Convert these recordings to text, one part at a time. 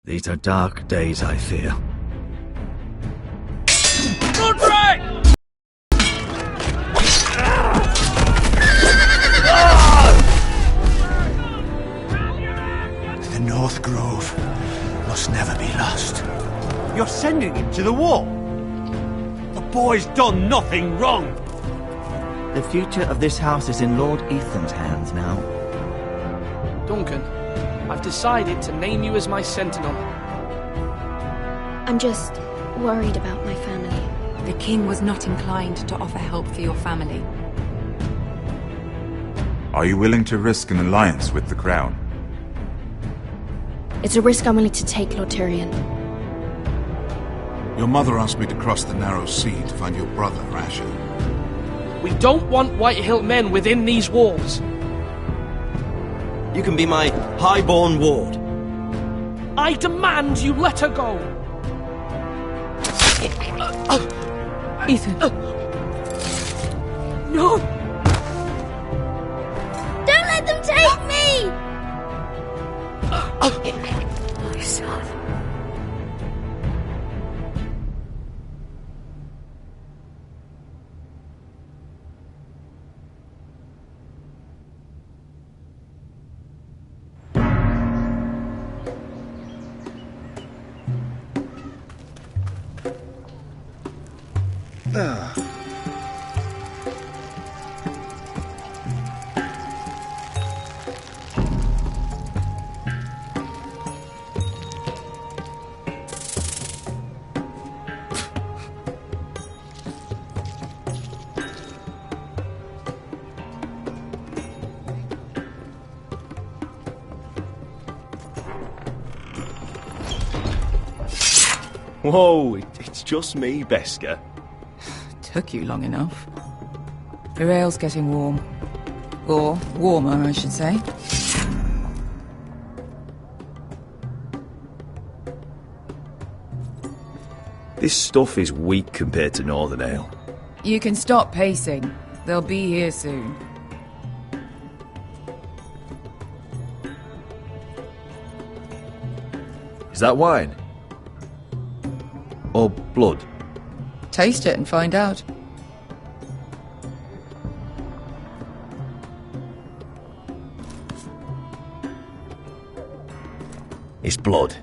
These are dark days, I fear. The North Grove must never be lost. You're sending him to the war? The boy's done nothing wrong. The future of this house is in Lord Ethan's hands now. Duncan, I've decided to name you as my sentinel. I'm just worried about my family. The king was not inclined to offer help for your family. Are you willing to risk an alliance with the crown? It's a risk I'm willing to take, Lord Tyrion. Your mother asked me to cross the narrow sea to find your brother, Asher. We don't want Whitehill men within these walls. You can be my highborn ward. I demand you let her go. Ethan. No! Don't let them take me! My son. Whoa, it's just me, Beska. Took you long enough. The ale's getting warm. Or warmer, I should say. This stuff is weak compared to Northern Ale. You can stop pacing. They'll be here soon. Is that wine? Or blood? Taste it and find out. It's blood.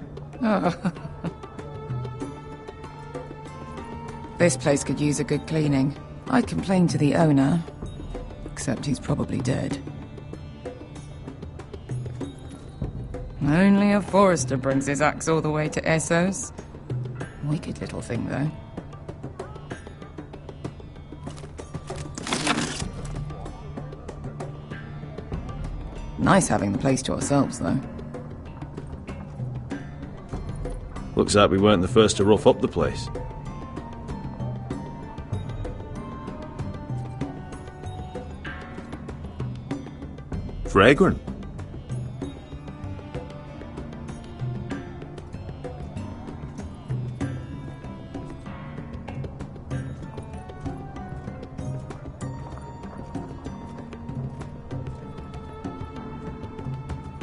This place could use a good cleaning. I'd complain to the owner, except he's probably dead. Only a forester brings his axe all the way to Essos. Wicked little thing, though. Nice having the place to ourselves, though. Looks like we weren't the first to rough up the place. Fragrant.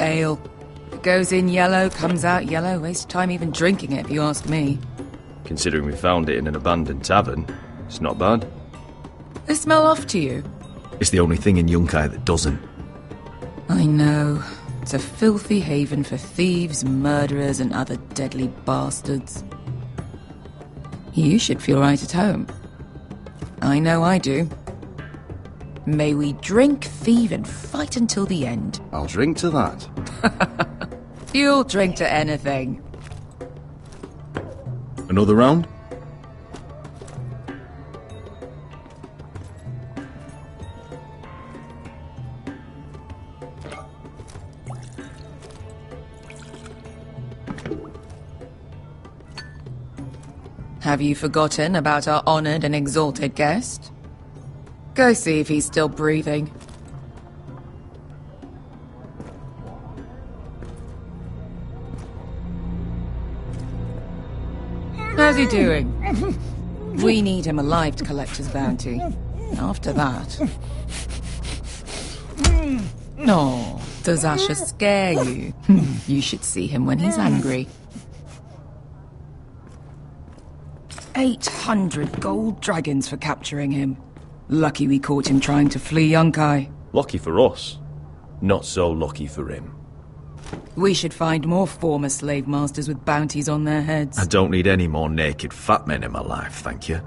Ale. It goes in yellow, comes out yellow. Waste time even drinking it, if you ask me. Considering we found it in an abandoned tavern, it's not bad. They smell off to you. It's the only thing in Yunkai that doesn't. I know. It's a filthy haven for thieves, murderers, and other deadly bastards. You should feel right at home. I know I do. May we drink, thieve, and fight until the end. I'll drink to that. You'll drink to anything. Another round? Have you forgotten about our honoured and exalted guest? Go see if he's still breathing. How's he doing? We need him alive to collect his bounty. After that... No, does Asher scare you? You should see him when he's angry. 800 gold dragons for capturing him. Lucky we caught him trying to flee Yunkai. Lucky for us. Not so lucky for him. We should find more former slave masters with bounties on their heads. I don't need any more naked fat men in my life, thank you.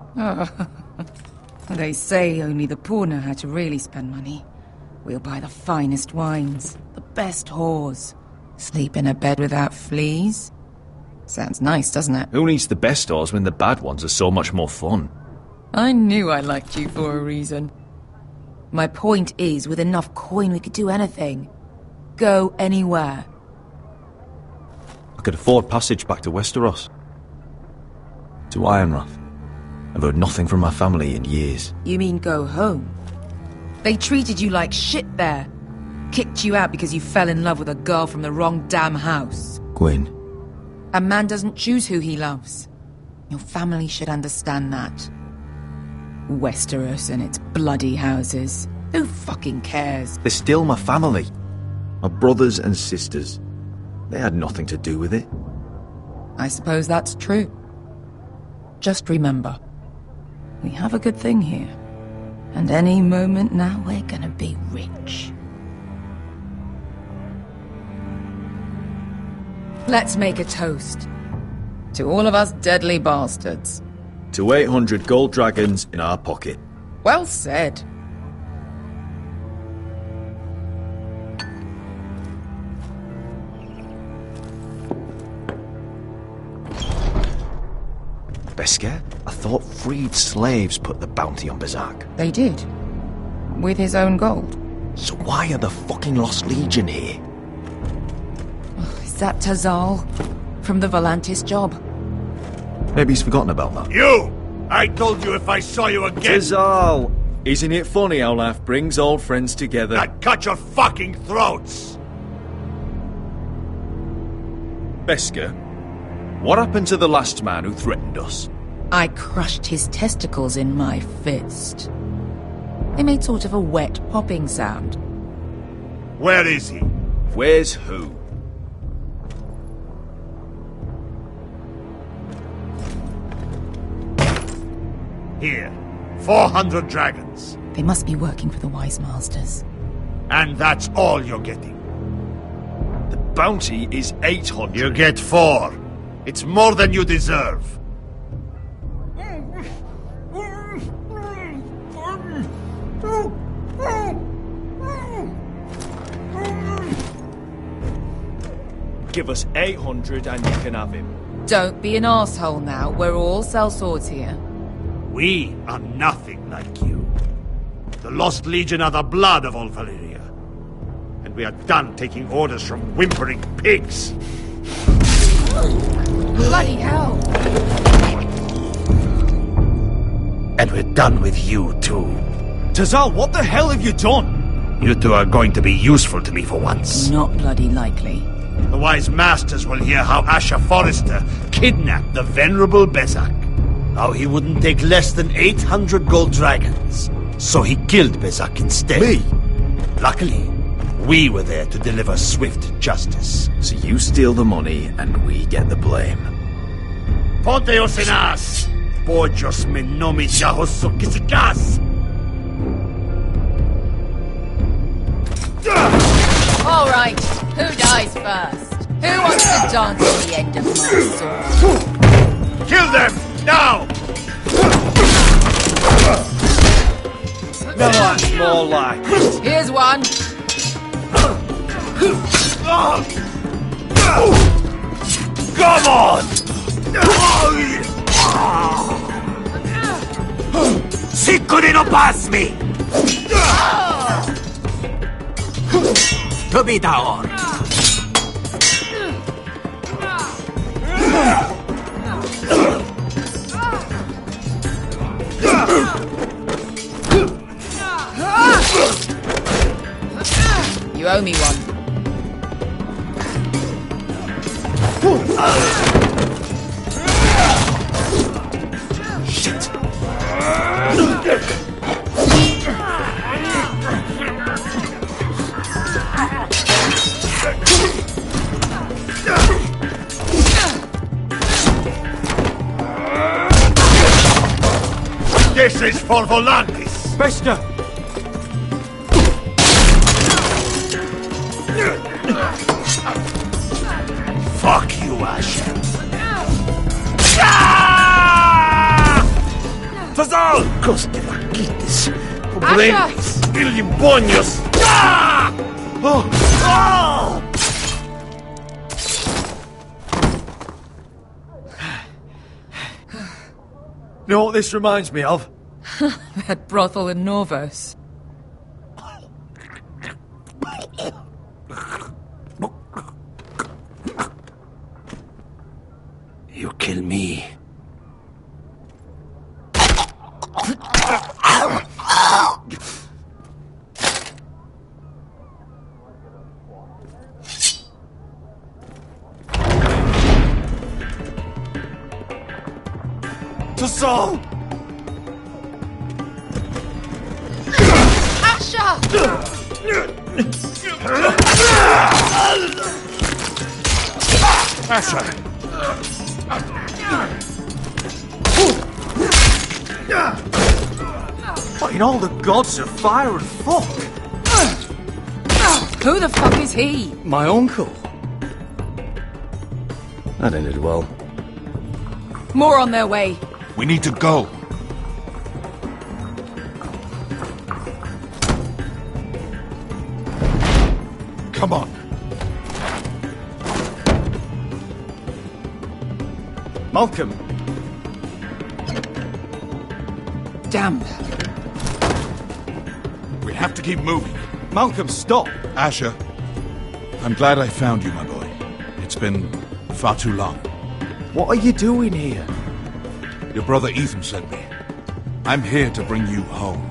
They say only the poor know how to really spend money. We'll buy the finest wines, the best whores, sleep in a bed without fleas. Sounds nice, doesn't it? Who needs the best whores when the bad ones are so much more fun? I knew I liked you for a reason. My point is, with enough coin we could do anything. Go anywhere. I could afford passage back to Westeros. To Ironrath. I've heard nothing from my family in years. You mean go home? They treated you like shit there. Kicked you out because you fell in love with a girl from the wrong damn house. Gwyn. A man doesn't choose who he loves. Your family should understand that. Westeros and its bloody houses. Who fucking cares? They're still my family. My brothers and sisters. They had nothing to do with it. I suppose that's true. Just remember, we have a good thing here. And any moment now we're gonna be rich. Let's make a toast. To all of us deadly bastards. To 800 gold dragons in our pocket. Well said. Beskar? I thought freed slaves put the bounty on Berserk. They did. With his own gold. So why are the fucking Lost Legion here? Is that Tazal? From the Volantis job? Maybe he's forgotten about that. You! I told you if I saw you again... Tazal! Isn't it funny how life brings old friends together? I'd cut your fucking throats! Beskar, what happened to the last man who threatened us? I crushed his testicles in my fist. They made sort of a wet popping sound. Where is he? Where's who? Here. 400 dragons. They must be working for the Wise Masters. And that's all you're getting. The bounty is 800. You get 4. It's more than you deserve. Give us 800 and you can have him. Don't be an asshole now. We're all sellswords here. We are nothing like you. The Lost Legion are the blood of all Valyria. And we are done taking orders from whimpering pigs. Bloody hell! And we're done with you, too. Tazal, what the hell have you done? You two are going to be useful to me for once. Not bloody likely. The Wise Masters will hear how Asher Forrester kidnapped the venerable Bezak. How he wouldn't take less than 800 gold dragons. So he killed Bezak instead. Me? Luckily, we were there to deliver swift justice. So you steal the money and we get the blame. Ponteos en as! Pojos me nomi jahoso kisikas! All right, who dies first? Who wants to dance at the end of my sword? Kill them! Now! No, that's more like it. Here's one. Come on! Sicuri no pass me! To be down! You owe me one. Shit! This is for Volantis! Bester! Fuck you, Asher. Fazal! Coste vaquites. Pobrenis. Ilibonios. You know what this reminds me of? That brothel in Norvos. You kill me. Fazal! Asher! What in all the gods of fire and fuck? Who the fuck is he? My uncle. That ended well. More on their way. We need to go. Come on. Malcolm! Damn. We have to keep moving. Malcolm, stop! Asher, I'm glad I found you, my boy. It's been far too long. What are you doing here? Your brother Ethan sent me. I'm here to bring you home.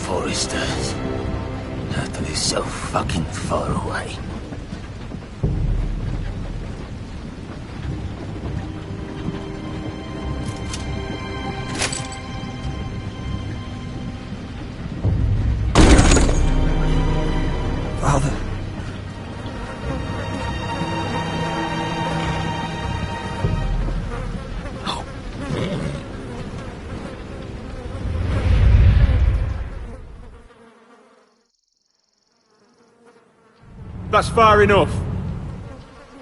Foresters. That is so fucking far away. Father. That's far enough.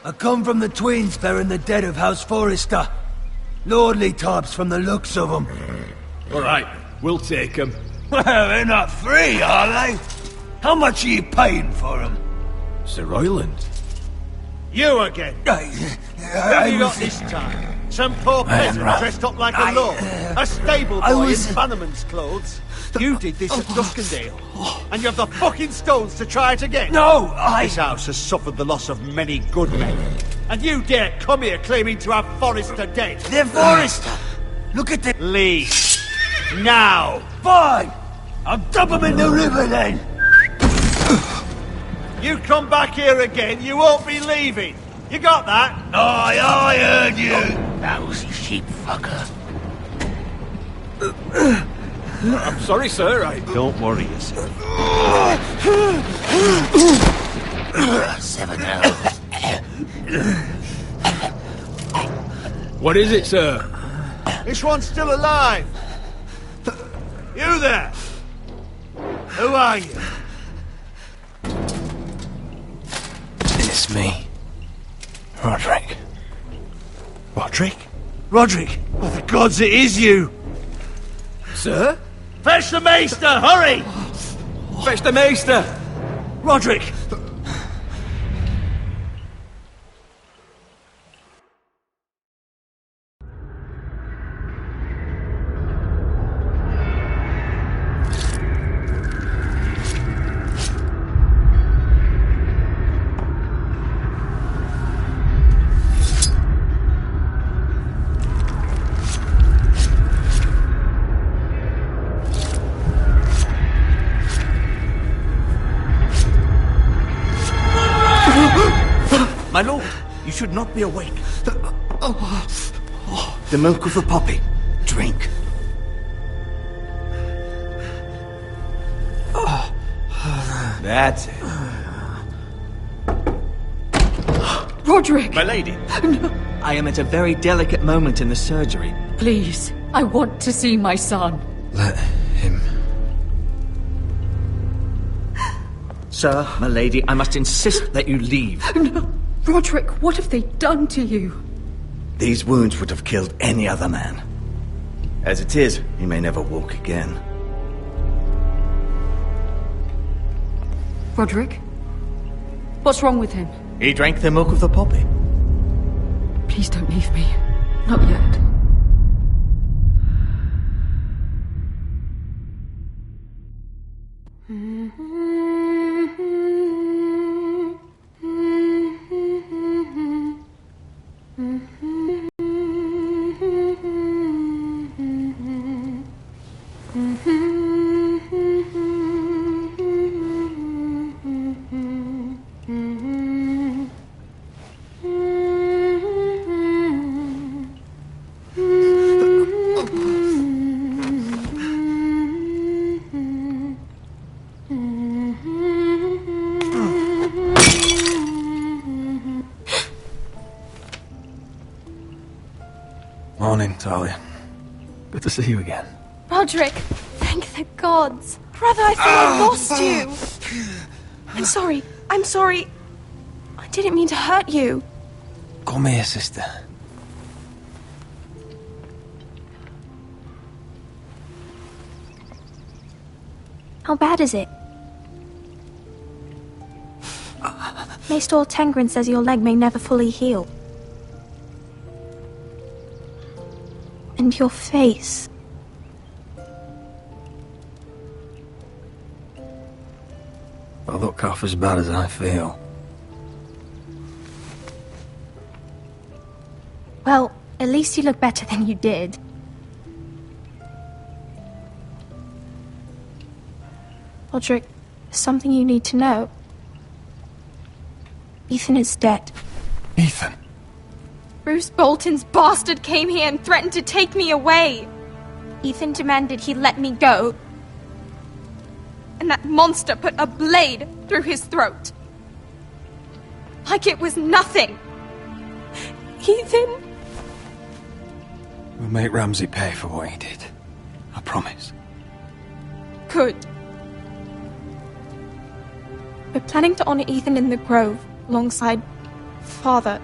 I come from the twins bearing the dead of House Forrester. Lordly types from the looks of them. All right, we'll take them. Well, they're not free, are they? How much are you paying for them? Sir Royland. You again. What have you got this time? Some poor peasant dressed up like a lord. A stable boy in Bannerman's clothes. You did this at Duskendale. And you have the fucking stones to try it again. No, This house has suffered the loss of many good men. And you dare come here claiming to have Forrester dead. They're Forrester. Look at them. Leave. Now. Fine. I'll dump them in the river then. You come back here again, you won't be leaving. You got that? Aye, I heard you. Lousy sheep fucker. I'm sorry, sir. Don't worry yourself. 7 hours. What is it, sir? This one's still alive. You there? Who are you? It's me. Roderick. Roderick? Roderick! Oh, the gods, it is you! Sir? Fetch the maester, hurry! Fetch the maester! Roderick! My lord, you should not be awake. The milk of the poppy. Drink. That's it. Roderick! My lady. No. I am at a very delicate moment in the surgery. Please, I want to see my son. Let him. Sir, my lady, I must insist that you leave. No. Roderick, what have they done to you? These wounds would have killed any other man. As it is, he may never walk again. Roderick? What's wrong with him? He drank the milk of the poppy. Please don't leave me. Not yet. Morning, Talia. Good to see you again. Roderick, thank the gods. Brother, I thought I lost you. I'm sorry. I didn't mean to hurt you. Come here, sister. How bad is it? Maester Tengrin says your leg may never fully heal. And your face. I look half as bad as I feel. Well, at least you look better than you did. Roderick, there's something you need to know. Ethan is dead. Ethan? Bruce Bolton's bastard came here and threatened to take me away. Ethan demanded he let me go. And that monster put a blade through his throat. Like it was nothing. Ethan... We'll make Ramsay pay for what he did. I promise. Good. We're planning to honor Ethan in the Grove, alongside Father.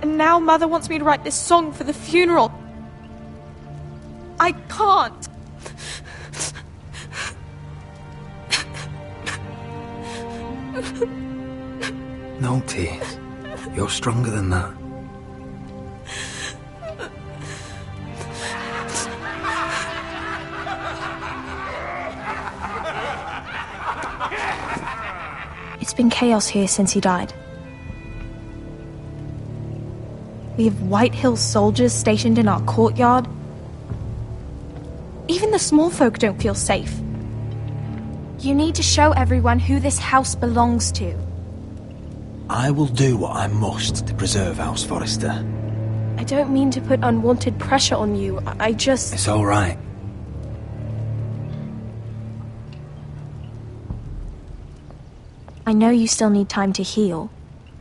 And now Mother wants me to write this song for the funeral. I can't. No tears. You're stronger than that. It's been chaos here since he died. We have White Hill soldiers stationed in our courtyard. Even the small folk don't feel safe. You need to show everyone who this house belongs to. I will do what I must to preserve House Forrester. I don't mean to put unwanted pressure on you. I just... It's all right. I know you still need time to heal,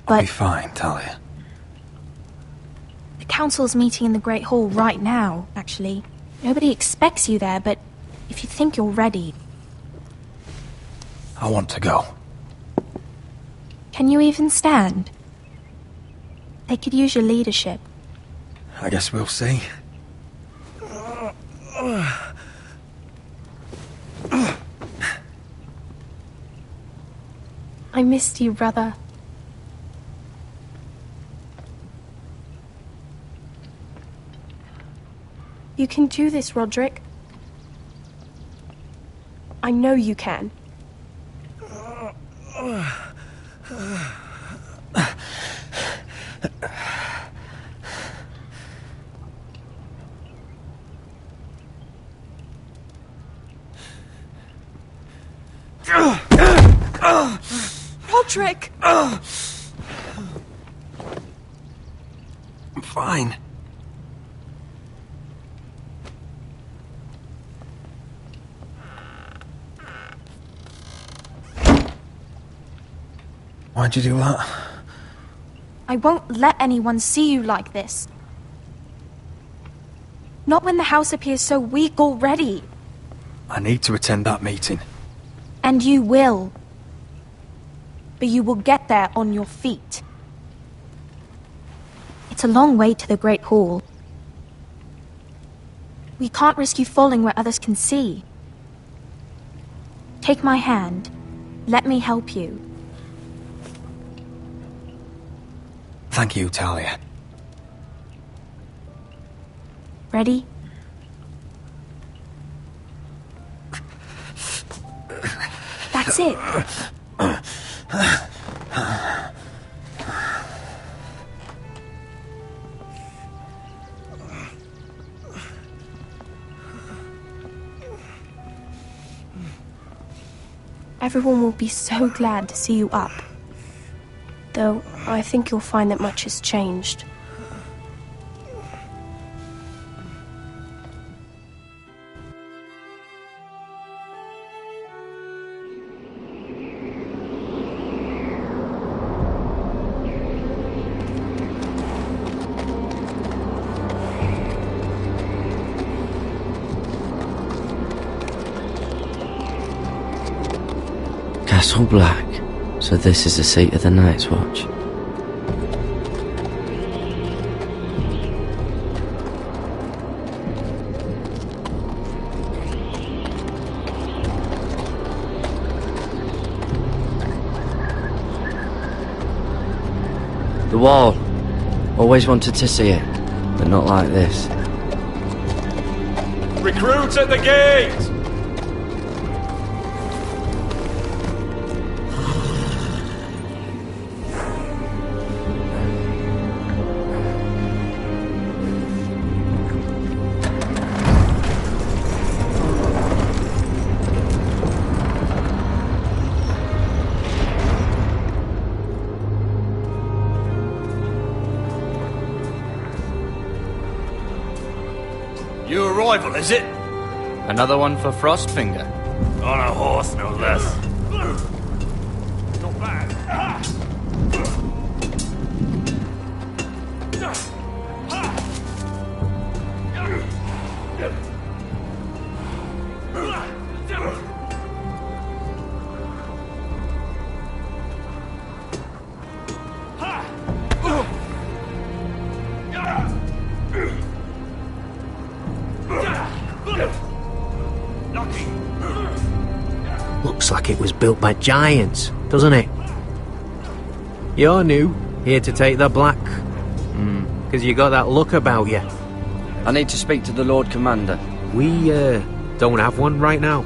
but... I'll be fine, Talia. The council's meeting in the Great Hall right now, actually. Nobody expects you there, but if you think you're ready... I want to go. Can you even stand? They could use your leadership. I guess we'll see. I missed you, brother. You can do this, Roderick. I know you can. Roderick! I'm fine. Why'd you do that? I won't let anyone see you like this. Not when the house appears so weak already. I need to attend that meeting. And you will. But you will get there on your feet. It's a long way to the Great Hall. We can't risk you falling where others can see. Take my hand. Let me help you. Thank you, Talia. Ready? That's it. Everyone will be so glad to see you up. Though, I think you'll find that much has changed. Castle Black. So this is the seat of the Night's Watch. The wall. Always wanted to see it, but not like this. Recruits at the gate! New arrival, is it? Another one for Frostfinger. On a horse, no less. Not bad. Looks like it was built by giants, doesn't it? You're new, here to take the black. Because you got that look about you. I need to speak to the Lord Commander. We, don't have one right now.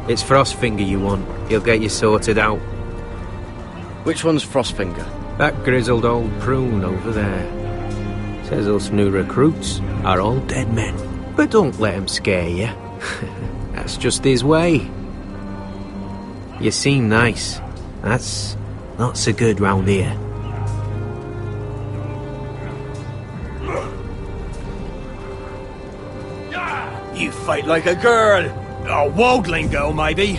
It's Frostfinger you want. He'll get you sorted out. Which one's Frostfinger? That grizzled old prune over there. Says us new recruits are all dead men. But don't let him scare you. That's just his way. You seem nice. That's not so good round here. You fight like a girl. A waldling girl, maybe.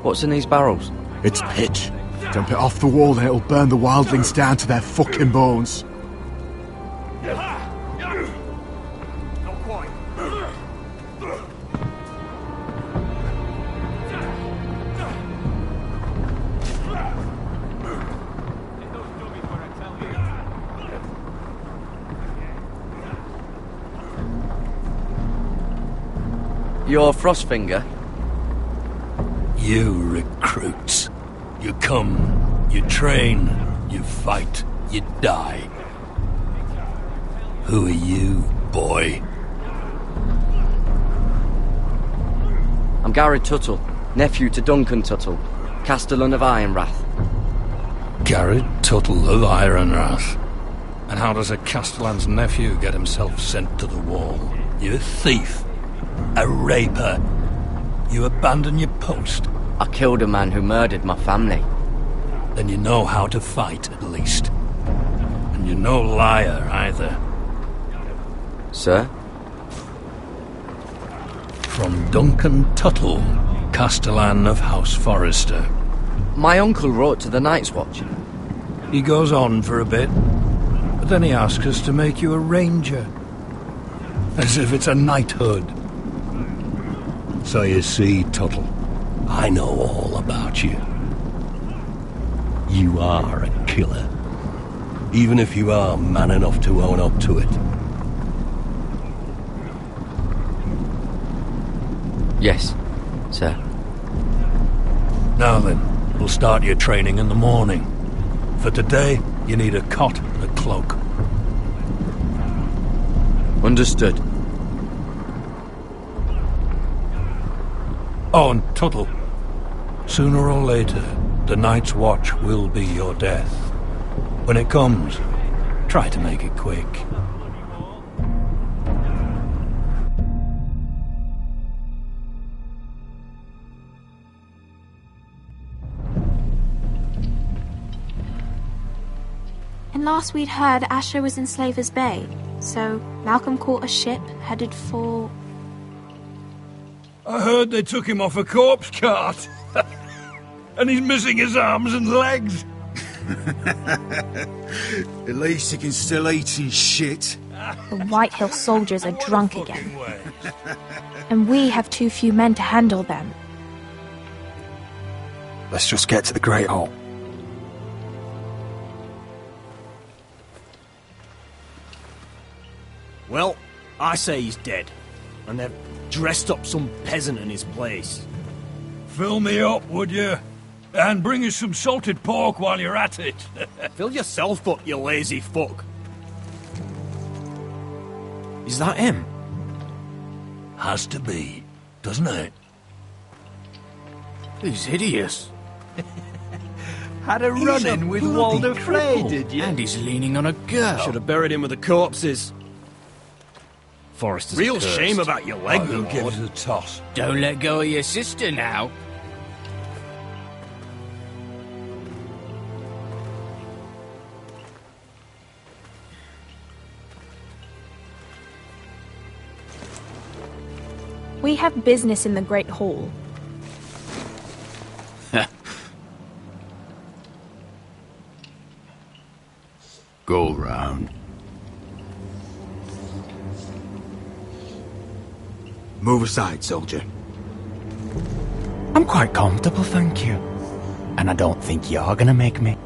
What's in these barrels? It's pitch. Dump it off the wall and it'll burn the wildlings down to their fucking bones. You're Frostfinger? You recruits. You come, you train, you fight, you die. Who are you, boy? I'm Garrett Tuttle, nephew to Duncan Tuttle, Castellan of Ironrath. Garrett Tuttle of Ironrath. And how does a Castellan's nephew get himself sent to the wall? You a thief. A raper. You abandon your post. I killed a man who murdered my family. Then you know how to fight, at least. And you're no liar, either. Sir? From Duncan Tuttle, Castellan of House Forrester. My uncle wrote to the Night's Watch. He goes on for a bit, but then he asks us to make you a ranger. As if it's a knighthood. So you see, Tuttle, I know all about you. You are a killer. Even if you are man enough to own up to it. Yes, sir. Now then, we'll start your training in the morning. For today, you need a cot and a cloak. Understood. Oh, and Tuttle, sooner or later, the Night's Watch will be your death. When it comes, try to make it quick. And last we'd heard, Asher was in Slaver's Bay, so Malcolm caught a ship headed for... I heard they took him off a corpse cart. And he's missing his arms and legs. At least he can still eat his shit. The White Hill soldiers are drunk again. And we have too few men to handle them. Let's just get to the Great Hall. Well, I say he's dead. And they've dressed up some peasant in his place. Fill me up, would you? And bring us some salted pork while you're at it. Fill yourself up, you lazy fuck. Is that him? Has to be, doesn't it? He's hideous. Had a run-in with Walder Frey, did you? And he's leaning on a girl. Should have buried him with the corpses. Forrester's Real cursed. shame about your leg, Who Lord. gives a toss? Don't let go of your sister now. We have business in the Great Hall. Go round. Move aside, soldier. I'm quite comfortable, thank you. And I don't think you're gonna make me.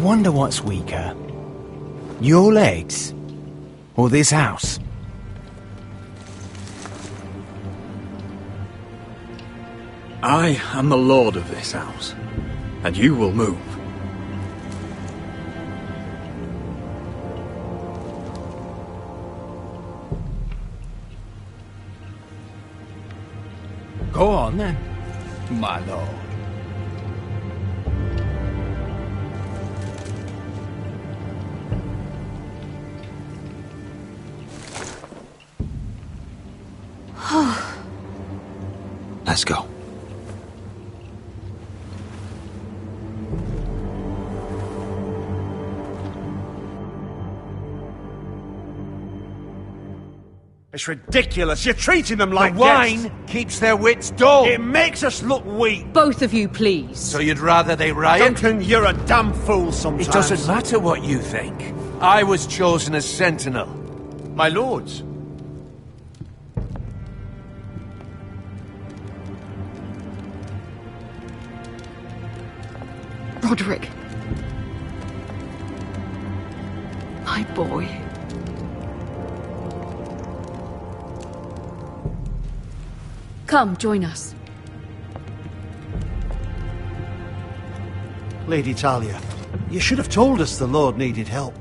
wonder what's weaker. Your legs? Or this house? I am the lord of this house, and you will move. Go on then, my lord. Let's go. It's ridiculous. You're treating them like The wine guests. keeps their wits dull. It makes us look weak. Both of you, please. So you'd rather they riot? Duncan, you're a damn fool sometimes. It doesn't matter what you think. I was chosen as sentinel. My lords. Roderick. My boy. Come, join us. Lady Talia, you should have told us the Lord needed help.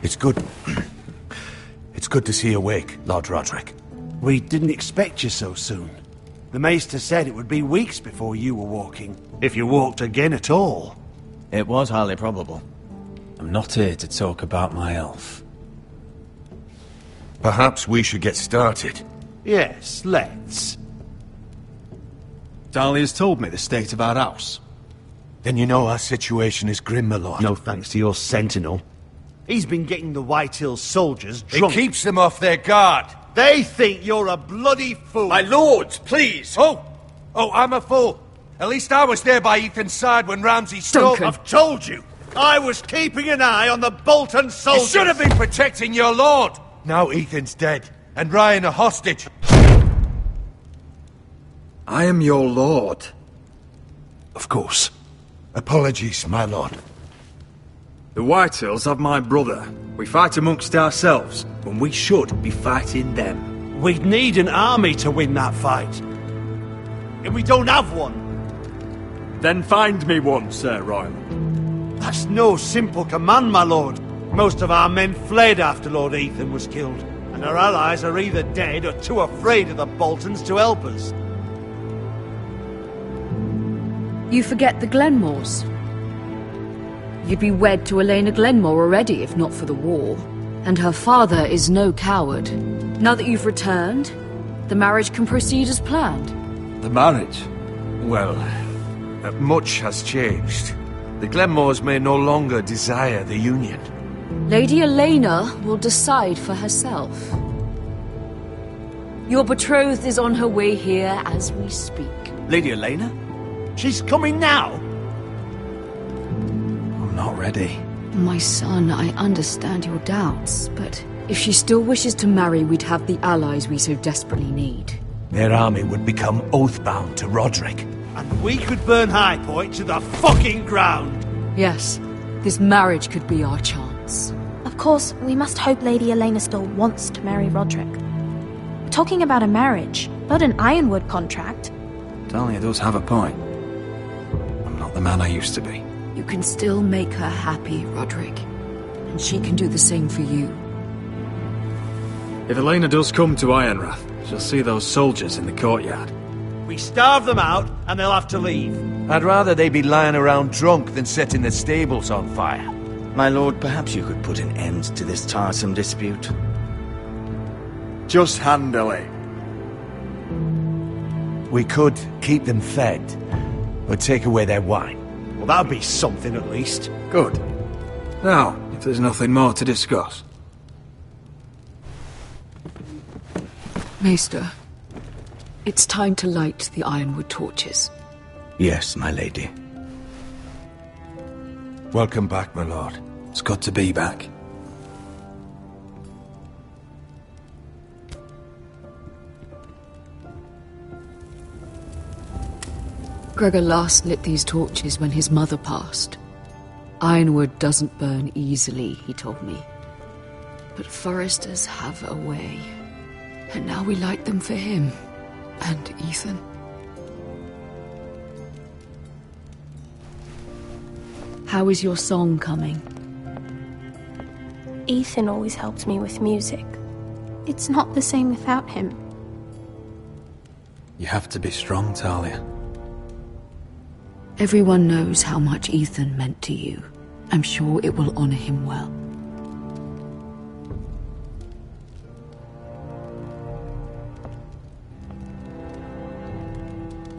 It's good. It's good to see you awake, Lord Roderick. We didn't expect you so soon. The Maester said it would be weeks before you were walking, if you walked again at all. It was highly probable. I'm not here to talk about my elf. Perhaps we should get started. Yes, let's. Dahlia's told me the state of our house. Then you know our situation is grim, my lord. No thanks to your sentinel. He's been getting the Whitehills soldiers drunk. It keeps them off their guard. They think you're a bloody fool. My lords, please! Oh, I'm a fool. At least I was there by Ethan's side when Ramsay stole... Duncan. I've told you. I was keeping an eye on the Bolton soldiers. You should have been protecting your lord. Now Ethan's dead, and Ryan a hostage. I am your lord. Of course. Apologies, my lord. The Whitehills have my brother. We fight amongst ourselves, when we should be fighting them. We'd need an army to win that fight. And we don't have one. Then find me one, Sir Royal. That's no simple command, my lord. Most of our men fled after Lord Ethan was killed, and our allies are either dead or too afraid of the Boltons to help us. You forget the Glenmores. You'd be wed to Elena Glenmore already if not for the war. And her father is no coward. Now that you've returned, the marriage can proceed as planned. The marriage? Well, much has changed. The Glenmores may no longer desire the union. Lady Elena will decide for herself. Your betrothed is on her way here as we speak. Lady Elena? She's coming now. I'm not ready. My son, I understand your doubts, but if she still wishes to marry, we'd have the allies we so desperately need. Their army would become oathbound to Roderick. And we could burn High Point to the fucking ground. Yes, this marriage could be our chance. Of course, we must hope Lady Elena still wants to marry Roderick. We're talking about a marriage, not an Ironwood contract. Dahlia does have a point. I'm not the man I used to be. You can still make her happy, Roderick. And she can do the same for you. If Elena does come to Ironrath, she'll see those soldiers in the courtyard. We starve them out, and they'll have to leave. I'd rather they be lying around drunk than setting the stables on fire. My lord, perhaps you could put an end to this tiresome dispute. Just handle it. We could keep them fed, or take away their wine. Well, that'd be something at least. Good. Now, if there's nothing more to discuss. Maester, it's time to light the Ironwood torches. Yes, my lady. Welcome back, my lord. It's good to be back. Gregor last lit these torches when his mother passed. Ironwood doesn't burn easily, he told me. But foresters have a way. And now we light them for him. And Ethan. How is your song coming? Ethan always helps me with music. It's not the same without him. You have to be strong, Talia. Everyone knows how much Ethan meant to you. I'm sure it will honor him well.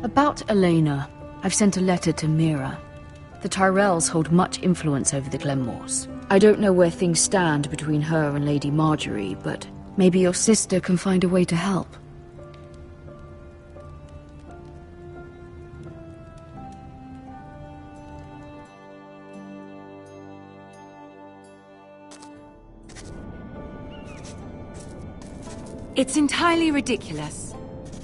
About Elena, I've sent a letter to Mira. The Tyrells hold much influence over the Glenmores. I don't know where things stand between her and Lady Marjorie, but maybe your sister can find a way to help. It's entirely ridiculous.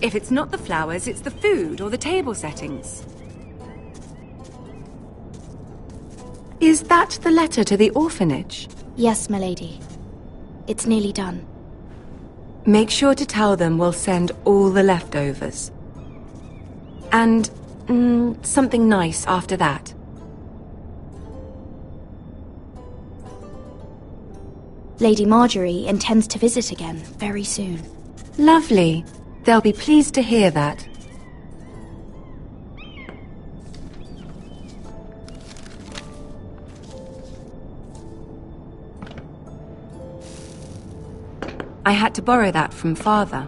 If it's not the flowers, it's the food or the table settings. Is that the letter to the orphanage? Yes, my lady. It's nearly done. Make sure to tell them we'll send all the leftovers. And something nice after that. Lady Marjorie intends to visit again very soon. Lovely. They'll be pleased to hear that. I had to borrow that from Father.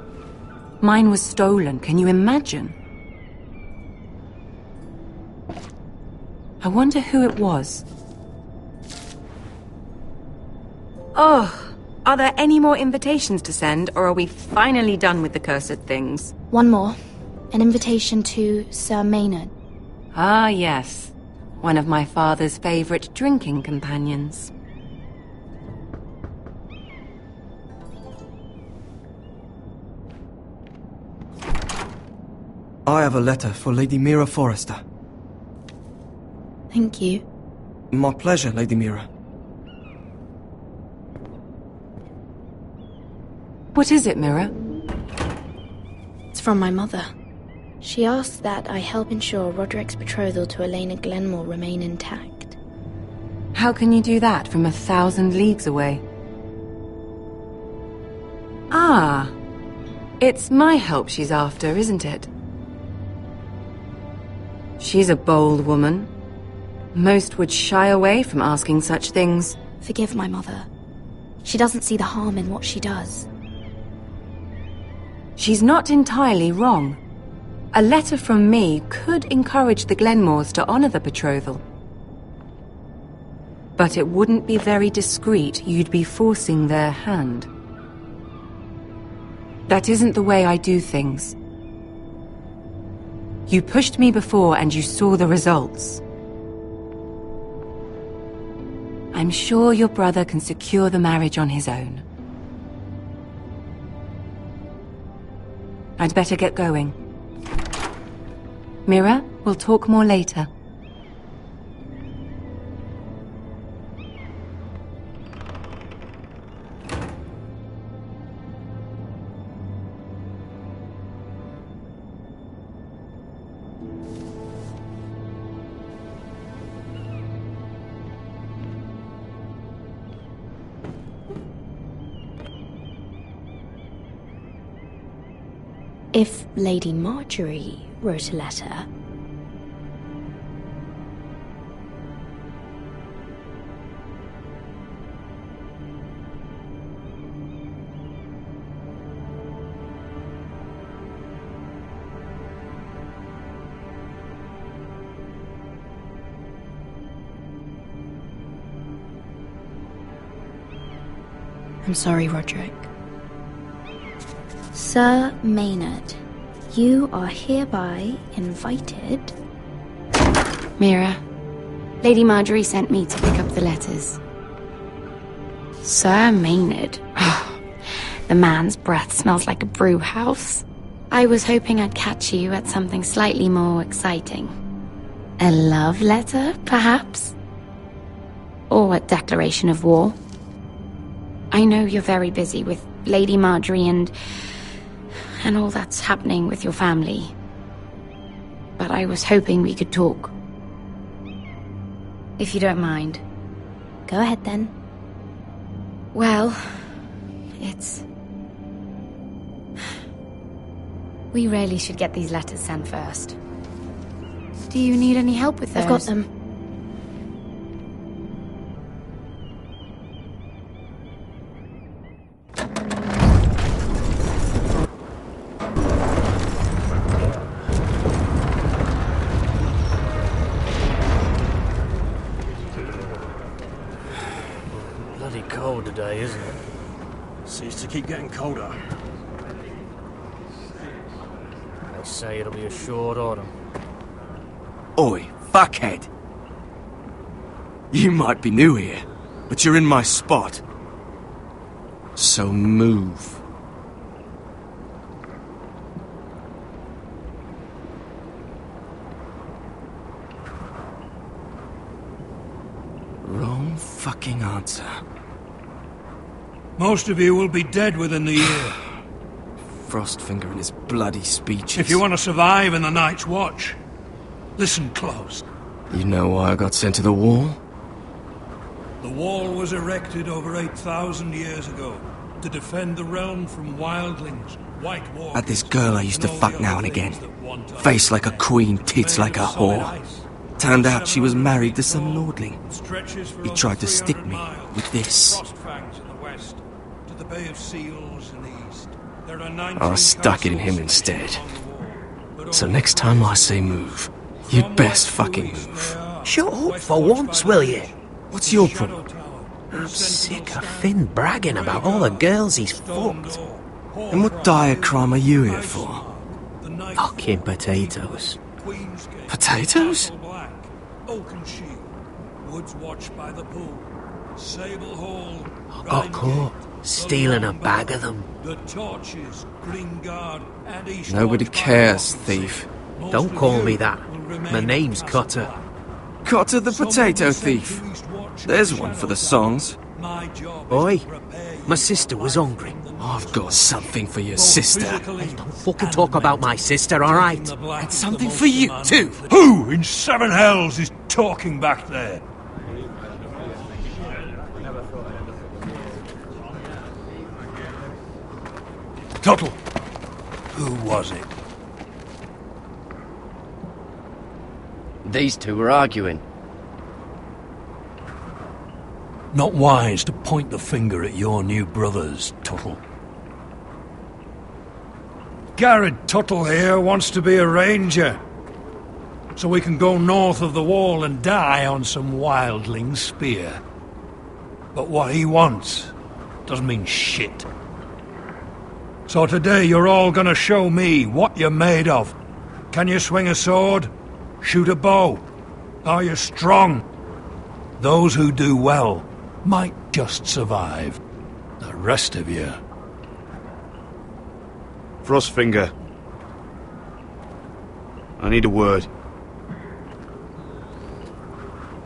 Mine was stolen, can you imagine? I wonder who it was. Oh, are there any more invitations to send, or are we finally done with the cursed things? One more. An invitation to Sir Maynard. Ah, yes. One of my father's favorite drinking companions. I have a letter for Lady Mira Forrester. Thank you. My pleasure, Lady Mira. What is it, Mira? It's from my mother. She asks that I help ensure Roderick's betrothal to Elena Glenmore remain intact. How can you do that from 1,000 leagues away? Ah, it's my help she's after, isn't it? She's a bold woman. Most would shy away from asking such things. Forgive my mother. She doesn't see the harm in what she does. She's not entirely wrong. A letter from me could encourage the Glenmores to honor the betrothal. But it wouldn't be very discreet. You'd be forcing their hand. That isn't the way I do things. You pushed me before and you saw the results. I'm sure your brother can secure the marriage on his own. I'd better get going. Mira, we'll talk more later. If Lady Marjorie wrote a letter... I'm sorry, Roderick. Sir Maynard, you are hereby invited... Mira, Lady Marjorie sent me to pick up the letters. Sir Maynard. The man's breath smells like a brew house. I was hoping I'd catch you at something slightly more exciting. A love letter, perhaps? Or a declaration of war? I know you're very busy with Lady Marjorie and all that's happening with your family. But I was hoping we could talk. If you don't mind. Go ahead then. Well, it's... We really should get these letters sent first. Do you need any help with those? I've got them. Bloody cold today, isn't it? Seems to keep getting colder. They say it'll be a short autumn. Oi, fuckhead. You might be new here, but you're in my spot. So move. Wrong fucking answer. Most of you will be dead within the year. Frostfinger and his bloody speeches. If you want to survive in the Night's Watch, listen close. You know why I got sent to the wall? The wall was erected over 8,000 years ago to defend the realm from wildlings, white walkers... Had this girl I used to fuck now and again. Face like a queen, tits like a whore. Turned out she was married to some lordling. He tried to stick me with this. I stuck it in him instead. So next time I say move, you'd best fucking move. Shut up for once, will you? What's your problem? I'm sick of Finn bragging about all the girls he's fucked. And what dire crime are you here for? Fucking potatoes. Potatoes? I got caught stealing a bag of them. Nobody cares, thief. Don't call me that. My name's Cutter. Cutter the potato thief. There's one for the songs. Oi, my sister was hungry. I've got something for your sister. Hey, don't fucking talk about my sister, alright? And something for you, too. Who in seven hells is talking back there? Tuttle. Who was it? These two were arguing. Not wise to point the finger at your new brothers, Tuttle. Garrett Tuttle here wants to be a ranger, so we can go north of the wall and die on some wildling spear. But what he wants doesn't mean shit. So today you're all gonna show me what you're made of. Can you swing a sword? Shoot a bow? Are you strong? Those who do well might just survive. The rest of you... Frostfinger. I need a word.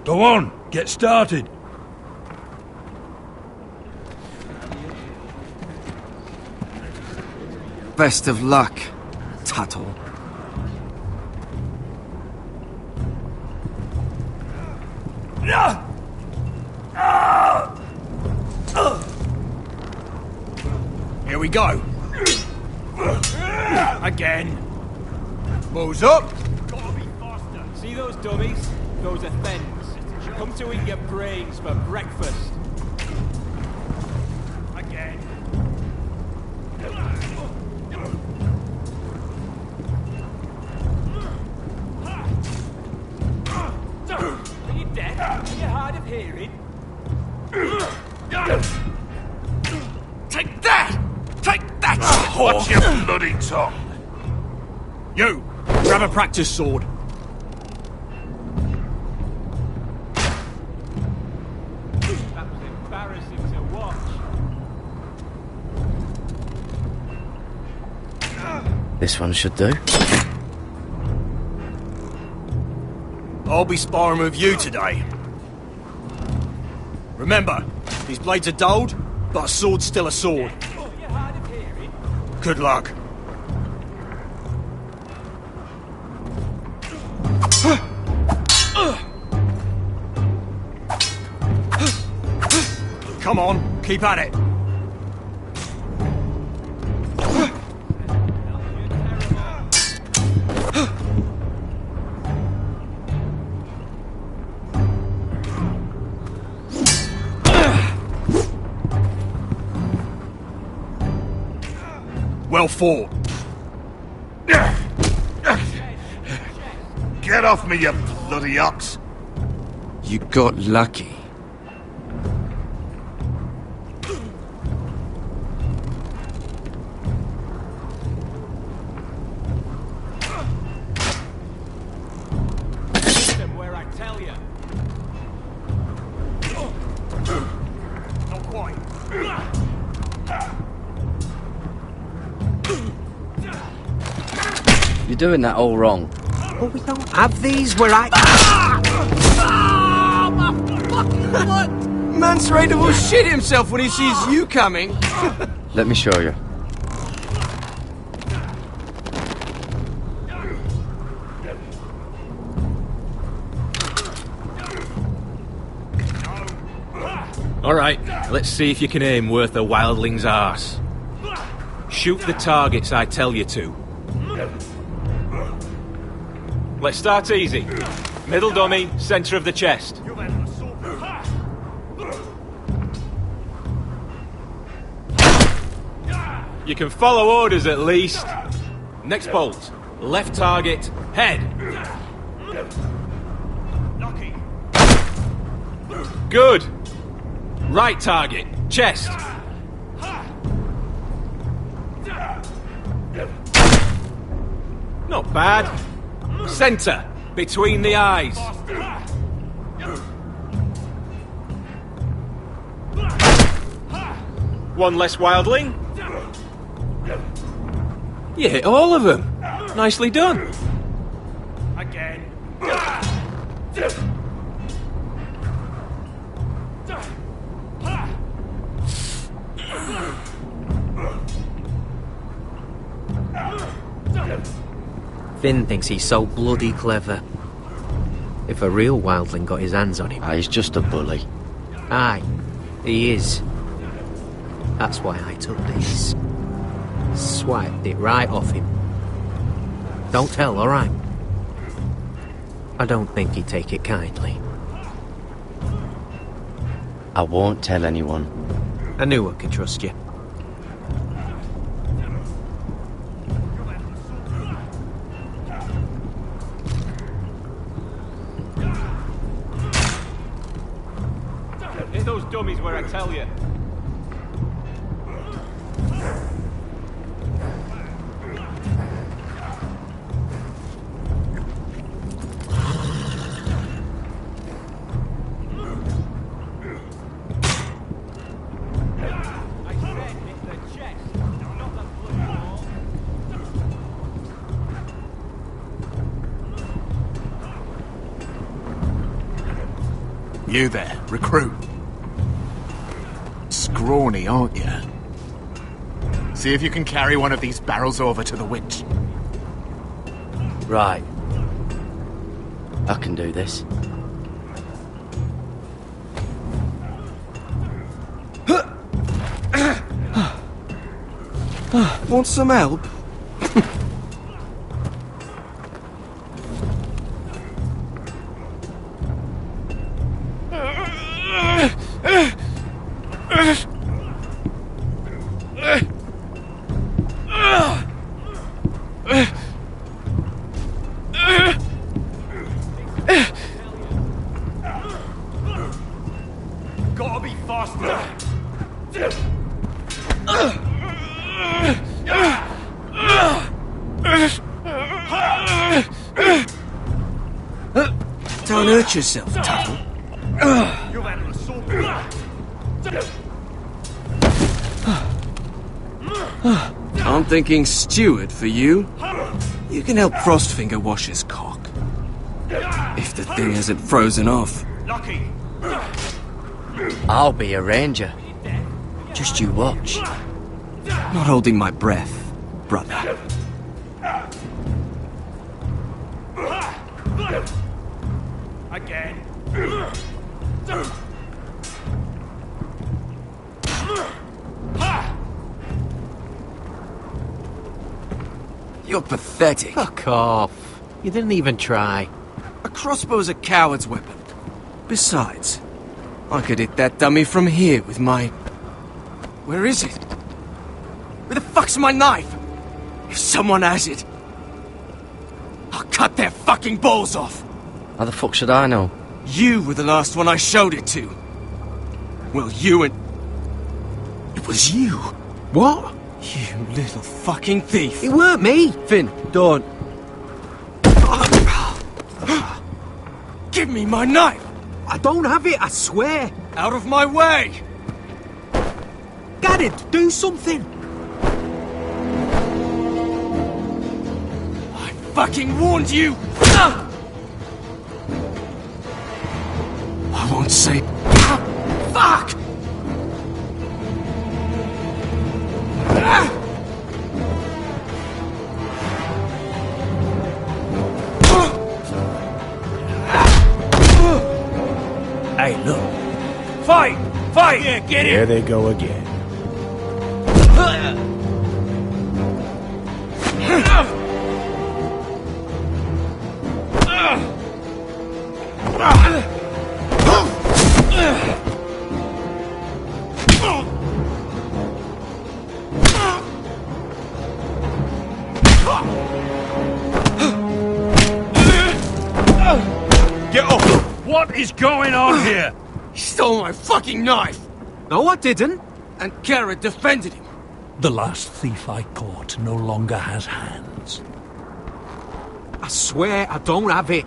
Go on, get started. Best of luck, Tuttle. Here we go. Again. Mows up. Gotta be faster. See those dummies? Those are thens. Come to eat your brains for breakfast. Again. Are you deaf? Are you hard of hearing? Take that! Take that! Watch your bloody tongue! You! Grab a practice sword. That was embarrassing to watch. This one should do. I'll be sparring with you today. Remember, these blades are dulled, but a sword's still a sword. Good luck. Come on, keep at it. Well fought. Get off me, you bloody ox! You got lucky. Where I tell you. Not quite. You're doing that all wrong. But we don't have these where I... What? Mance Raider will shit himself when he sees you coming. Let me show you. Alright, let's see if you can aim worth a wildling's arse. Shoot the targets I tell you to. Let's start easy. Middle dummy, centre of the chest. You can follow orders at least. Next bolt. Left target, head. Good. Right target, chest. Not bad. Centre, between the eyes. One less wildling. You hit all of them. Nicely done. Again. Finn thinks he's so bloody clever. If a real wildling got his hands on him... He's just a bully. Aye, he is. That's why I took these. Swiped it right off him. Don't tell, alright? I don't think he'd take it kindly. I won't tell anyone. I knew I could trust you. Hit those dummies where I tell you. You there, recruit. Scrawny, aren't you? See if you can carry one of these barrels over to the witch. Right. I can do this. Want some help? Gotta be faster. Don't hurt yourself, Tuttle. You've had an assault. I'm thinking steward for you. You can help Frostfinger wash his cock. If the thing hasn't frozen off. I'll be a ranger. Just you watch. Not holding my breath, brother. Again. You're pathetic. Fuck off. You didn't even try. A crossbow's a coward's weapon. Besides, I could hit that dummy from here with my... Where is it? Where the fuck's my knife? If someone has it, I'll cut their fucking balls off. How the fuck should I know? You were the last one I showed it to. Well, you and... It was you. What? You little fucking thief. It weren't me. Finn, don't. Give me my knife. I don't have it, I swear. Out of my way. Garrett, do something. I fucking warned you. I won't say... Fuck! Hey, look. Fight! Fight! Yeah, get it! There they go again. Get off! What is going on here? He stole my fucking knife! No, I didn't. And Garrett defended him. The last thief I caught no longer has hands. I swear I don't have it.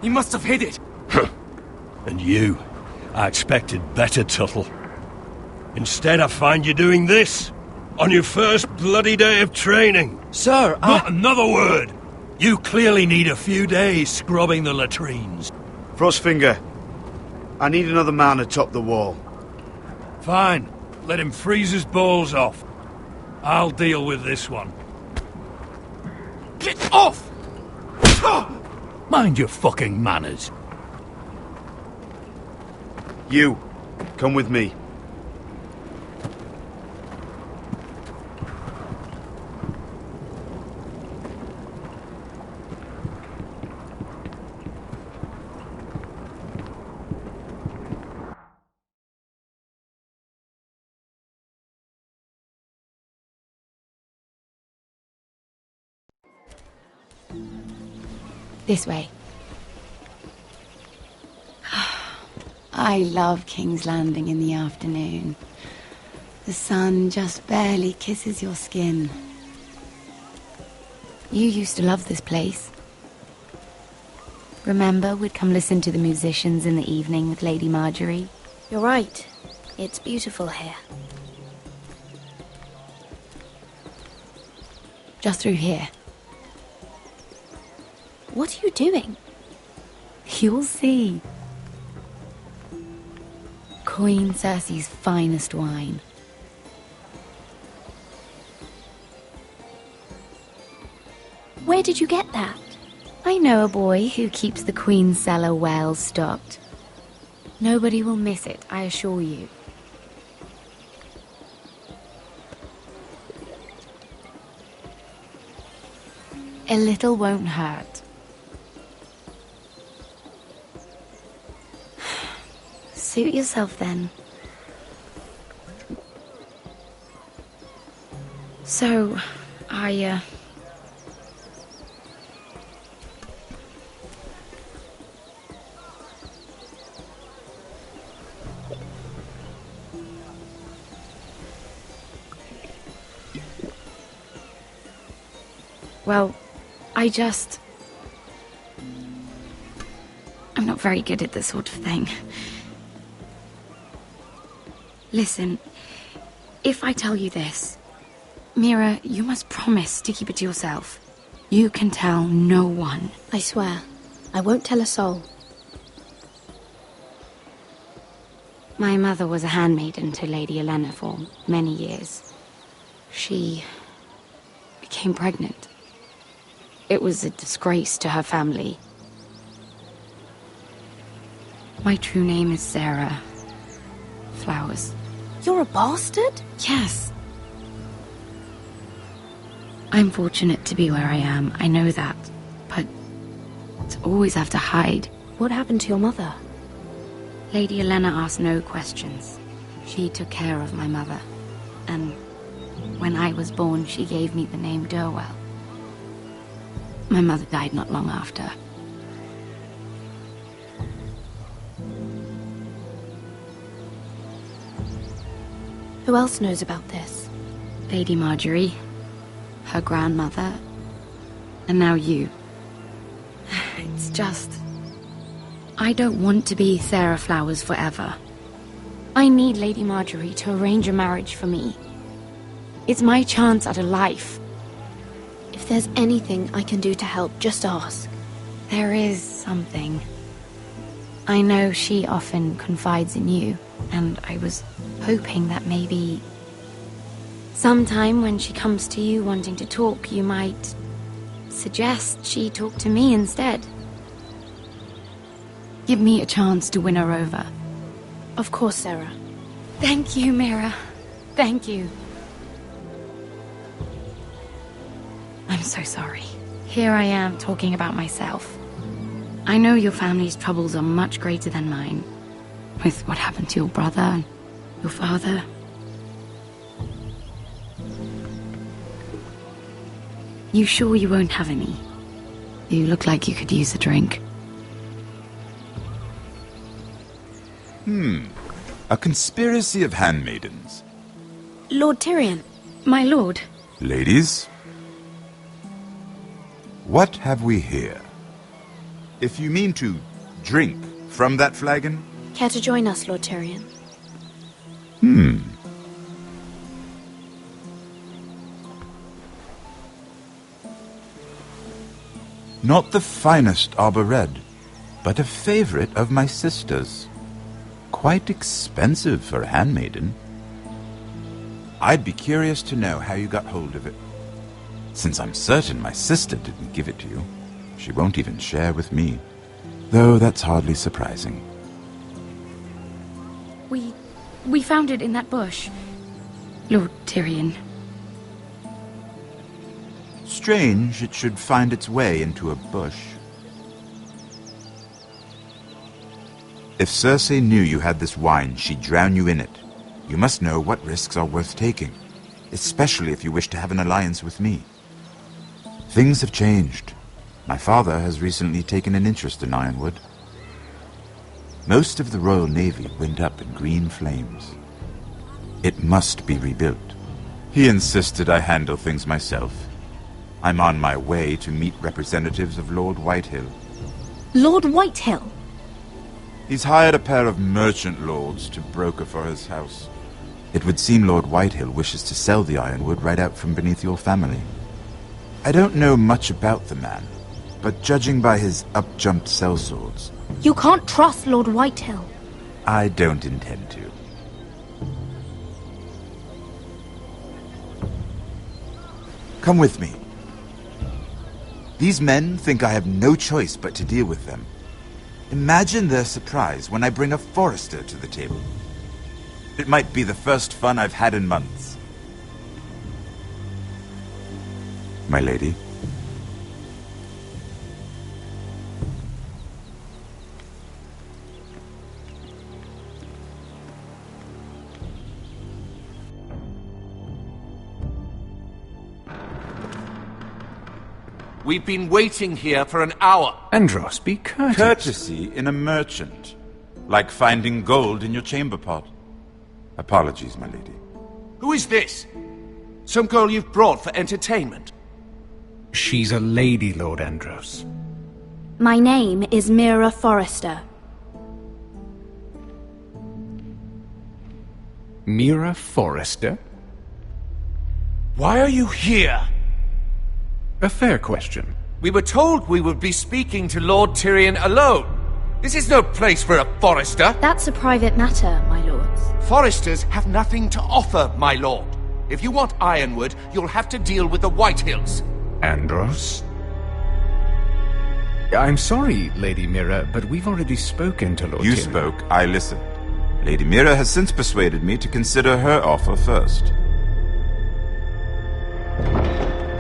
He must have hid it. And you, I expected better, Tuttle. Instead, I find you doing this on your first bloody day of training. Sir, Not another word! You clearly need a few days scrubbing the latrines. Frostfinger, I need another man atop the wall. Fine. Let him freeze his balls off. I'll deal with this one. Get off! Mind your fucking manners. You, come with me. This way. I love King's Landing in the afternoon. The sun just barely kisses your skin. You used to love this place. Remember, we'd come listen to the musicians in the evening with Lady Marjorie? You're right. It's beautiful here. Just through here. What are you doing? You'll see. Queen Cersei's finest wine. Where did you get that? I know a boy who keeps the Queen's cellar well stocked. Nobody will miss it, I assure you. A little won't hurt. Suit yourself then. So, well, I'm not very good at this sort of thing. Listen, if I tell you this? Mira, you must promise to keep it to yourself. You can tell no one. I swear. I won't tell a soul. My mother was a handmaiden to Lady Elena for many years. She became pregnant. It was a disgrace to her family. My true name is Sarah Flowers. You're a bastard? Yes. I'm fortunate to be where I am, I know that. But to always have to hide. What happened to your mother? Lady Elena asked no questions. She took care of my mother. And when I was born, she gave me the name Durwell. My mother died not long after. Who else knows about this? Lady Marjorie, her grandmother, and now you. It's just... I don't want to be Sarah Flowers forever. I need Lady Marjorie to arrange a marriage for me. It's my chance at a life. If there's anything I can do to help, just ask. There is something. I know she often confides in you, and I was hoping that maybe... sometime when she comes to you wanting to talk, you might suggest she talk to me instead. Give me a chance to win her over. Of course, Sarah. Thank you, Mira. Thank you. I'm so sorry. Here I am talking about myself. I know your family's troubles are much greater than mine. With what happened to your brother and your father. You sure you won't have any? You look like you could use a drink. A conspiracy of handmaidens. Lord Tyrion. My lord. Ladies, what have we here? If you mean to drink from that flagon... Care to join us, Lord Tyrion? Not the finest arbor red, but a favorite of my sister's. Quite expensive for a handmaiden. I'd be curious to know how you got hold of it. Since I'm certain my sister didn't give it to you, she won't even share with me. Though that's hardly surprising. We found it in that bush. Lord Tyrion. Strange it should find its way into a bush. If Cersei knew you had this wine, she'd drown you in it. You must know what risks are worth taking, especially if you wish to have an alliance with me. Things have changed. My father has recently taken an interest in Ironwood. Most of the Royal Navy went up in green flames. It must be rebuilt. He insisted I handle things myself. I'm on my way to meet representatives of Lord Whitehill. Lord Whitehill? He's hired a pair of merchant lords to broker for his house. It would seem Lord Whitehill wishes to sell the Ironwood right out from beneath your family. I don't know much about the man, but judging by his up-jumped sellswords... You can't trust Lord Whitehill. I don't intend to. Come with me. These men think I have no choice but to deal with them. Imagine their surprise when I bring a forester to the table. It might be the first fun I've had in months. My lady. We've been waiting here for an hour. Andros, be courteous. Courtesy in a merchant. Like finding gold in your chamber pot. Apologies, my lady. Who is this? Some girl you've brought for entertainment? She's a lady, Lord Andros. My name is Mira Forrester. Mira Forrester? Why are you here? A fair question. We were told we would be speaking to Lord Tyrion alone. This is no place for a Forester. That's a private matter, my lords. Foresters have nothing to offer, my lord. If you want Ironwood, you'll have to deal with the Whitehills. Andros? I'm sorry, Lady Mira, but we've already spoken to Lord You Tyrion. spoke, I listened. Lady Mira has since persuaded me to consider her offer first.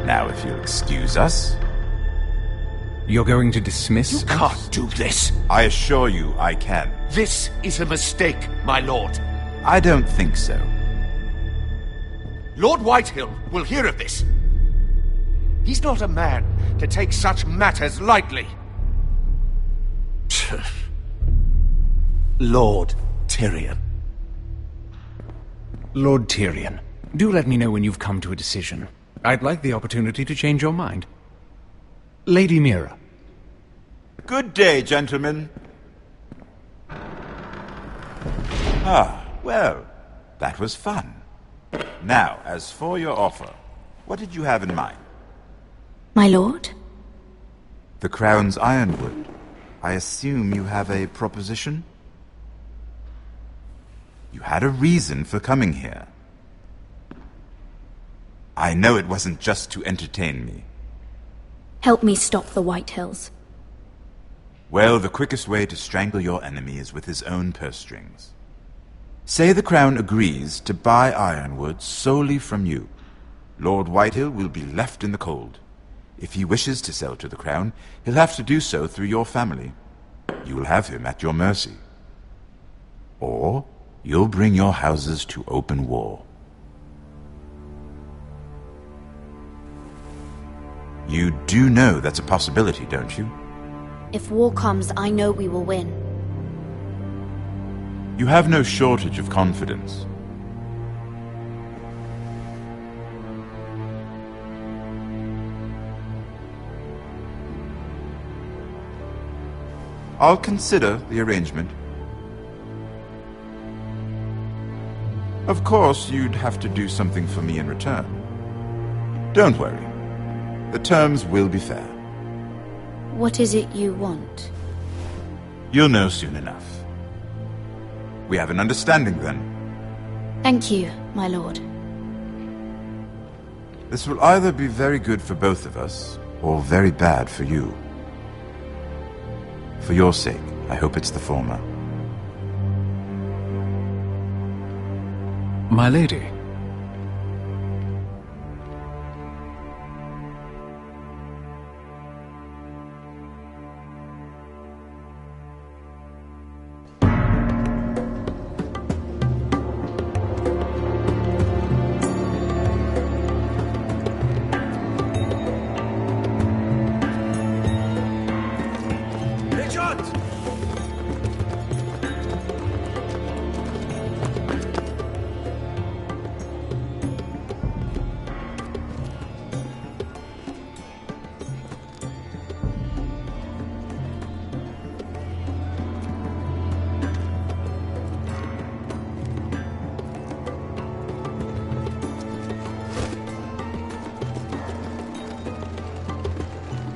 Now, if you'll excuse us... You're going to dismiss us? You can't do this. I assure you I can. This is a mistake, my lord. I don't think so. Lord Whitehill will hear of this. He's not a man to take such matters lightly. Lord Tyrion. Lord Tyrion, do let me know when you've come to a decision. I'd like the opportunity to change your mind. Lady Mira. Good day, gentlemen. Ah, well, that was fun. Now, as for your offer, what did you have in mind? My lord? The Crown's Ironwood. I assume you have a proposition? You had a reason for coming here. I know it wasn't just to entertain me. Help me stop the Whitehills. Well, the quickest way to strangle your enemy is with his own purse strings. Say the Crown agrees to buy Ironwood solely from you. Lord Whitehill will be left in the cold. If he wishes to sell to the Crown, he'll have to do so through your family. You will have him at your mercy. Or you'll bring your houses to open war. You do know that's a possibility, don't you? If war comes, I know we will win. You have no shortage of confidence. I'll consider the arrangement. Of course, you'd have to do something for me in return. Don't worry. The terms will be fair. What is it you want? You'll know soon enough. We have an understanding, then. Thank you, my lord. This will either be very good for both of us, or very bad for you. For your sake, I hope it's the former. My lady.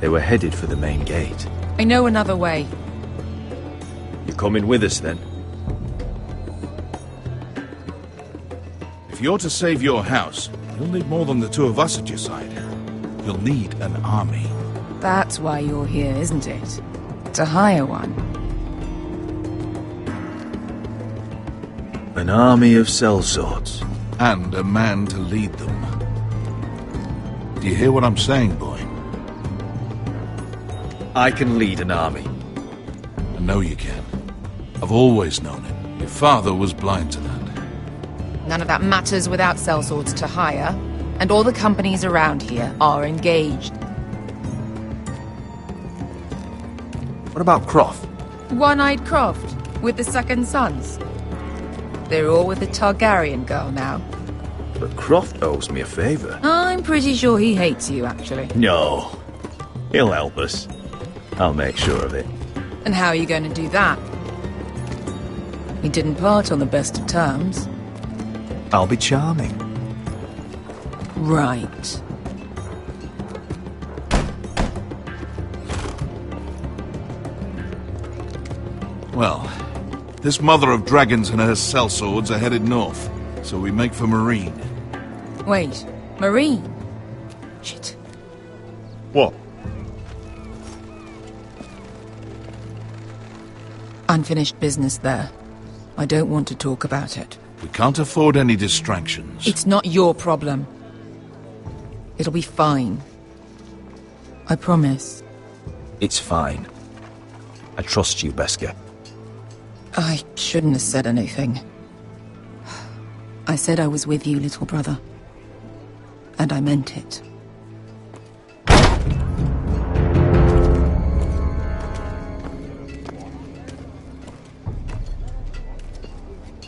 They were headed for the main gate. I know another way. You're coming with us, then? If you're to save your house, you'll need more than the two of us at your side. You'll need an army. That's why you're here, isn't it? To hire one. An army of sellswords. And a man to lead them. Do you hear what I'm saying, boy? I can lead an army. I know you can. I've always known it. Your father was blind to that. None of that matters without sellswords to hire, and all the companies around here are engaged. What about Croft? One-Eyed Croft, with the second sons. They're all with the Targaryen girl now. But Croft owes me a favour. I'm pretty sure he hates you, actually. No. He'll help us. I'll make sure of it. And how are you going to do that? We didn't part on the best of terms. I'll be charming. Right. Well, this mother of dragons and her sellswords are headed north, so we make for Marine. Wait, Marine? Shit. What? Unfinished business there. I don't want to talk about it. We can't afford any distractions. It's not your problem. It'll be fine. I promise. It's fine. I trust you, Beskar. I shouldn't have said anything. I said I was with you, little brother. And I meant it.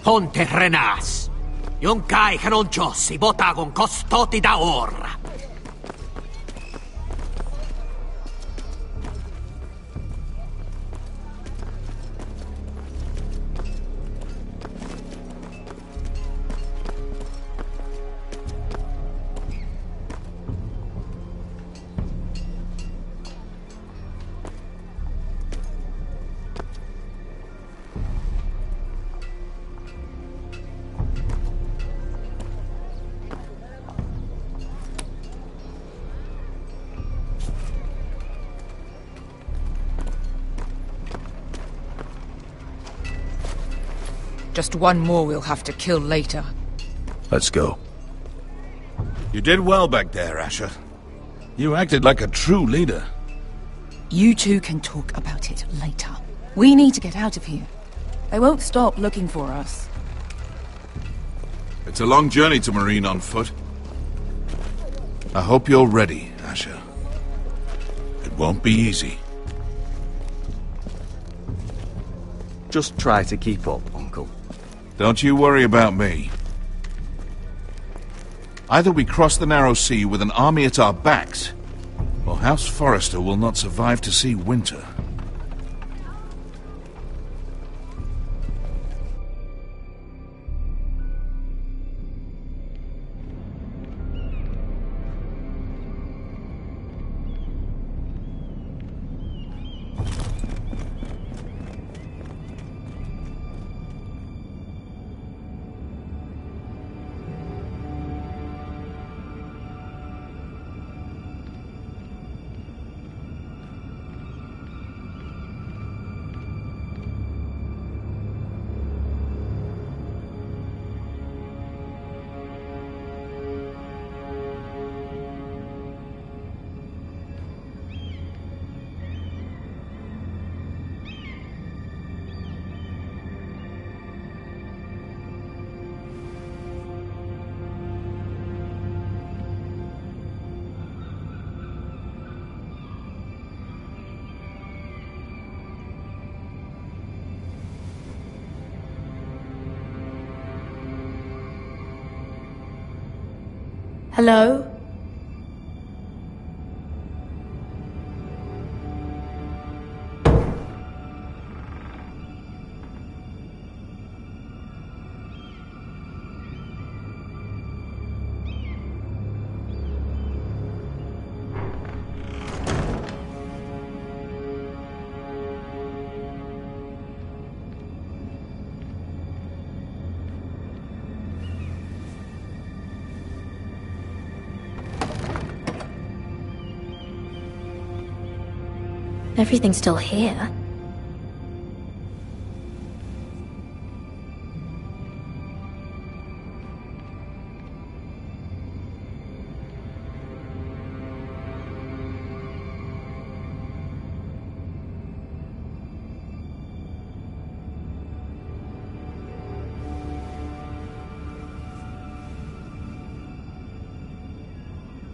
Ponte Renas. Yon kai hanon josi botagon costoti da orra. Just one more we'll have to kill later. Let's go. You did well back there, Asher. You acted like a true leader. You two can talk about it later. We need to get out of here. They won't stop looking for us. It's a long journey to Marine on foot. I hope you're ready, Asher. It won't be easy. Just try to keep up, Uncle. Don't you worry about me. Either we cross the narrow sea with an army at our backs, or House Forrester will not survive to see winter. Hello? Everything's still here.